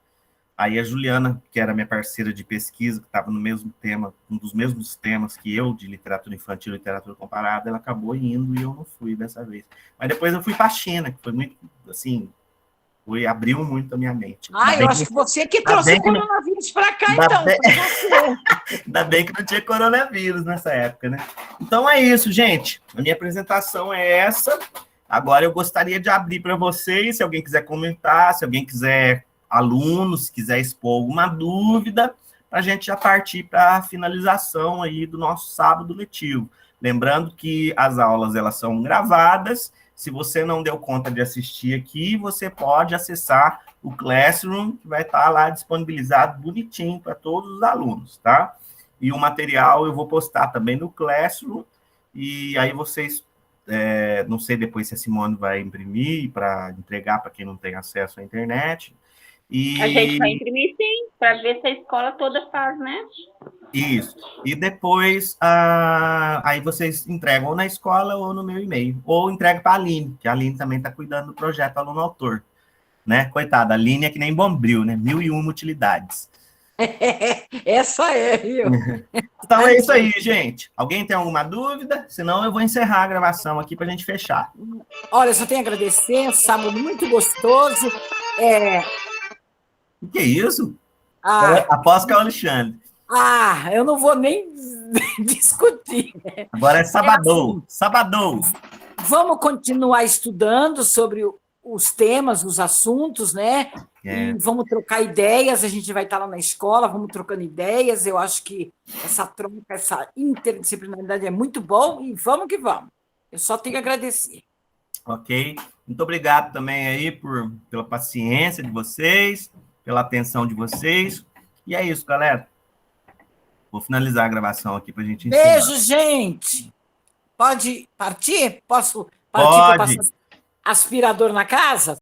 Aí a Juliana, que era minha parceira de pesquisa, que estava no mesmo tema, um dos mesmos temas que eu, de literatura infantil e literatura comparada, ela acabou indo e eu não fui dessa vez. Mas depois eu fui para a China, que foi muito, assim, abriu muito a minha mente. eu acho que você que ainda trouxe bem o que não- coronavírus para cá, ainda então. bem- Foi você. Ainda bem que não tinha coronavírus nessa época, né? Então é isso, gente. A minha apresentação é essa. Agora eu gostaria de abrir para vocês, se alguém quiser comentar, se alguém quiser, alunos, quiser expor alguma dúvida, para a gente já partir para a finalização aí do nosso sábado letivo. Lembrando que as aulas elas são gravadas. Se você não deu conta de assistir aqui, você pode acessar o Classroom, que vai estar lá disponibilizado bonitinho para todos os alunos, tá? E o material eu vou postar também no Classroom, e aí vocês, não sei depois se a Simone vai imprimir para entregar para quem não tem acesso à internet. A gente vai imprimir sim, para ver se a escola toda faz, né? Isso. E depois, aí vocês entregam ou na escola ou no meu e-mail. Ou entregam para a Aline, que a Aline também está cuidando do projeto aluno-autor. Né? Coitada, a Aline é que nem Bombril, né? 1001 utilidades. Essa é, viu? Então é isso aí, gente. Alguém tem alguma dúvida? Senão eu vou encerrar a gravação aqui para a gente fechar. Olha, eu só tenho a agradecer, sábado muito gostoso. O que é isso? Ah, Aposto que é o Alexandre. eu não vou nem discutir. Agora é sabadão. assim. Sabadão. Vamos continuar estudando sobre os temas, os assuntos, né? E vamos trocar ideias, a gente vai estar lá na escola, vamos trocando ideias. Eu acho que essa troca, essa interdisciplinaridade é muito bom e vamos que vamos. Eu só tenho a agradecer. Ok? Muito obrigado também aí pela paciência de vocês, pela atenção de vocês. E é isso, galera. Vou finalizar a gravação aqui para a gente encerrar. Beijo, gente! Pode partir? Posso partir para Pode. passar aspirador na casa?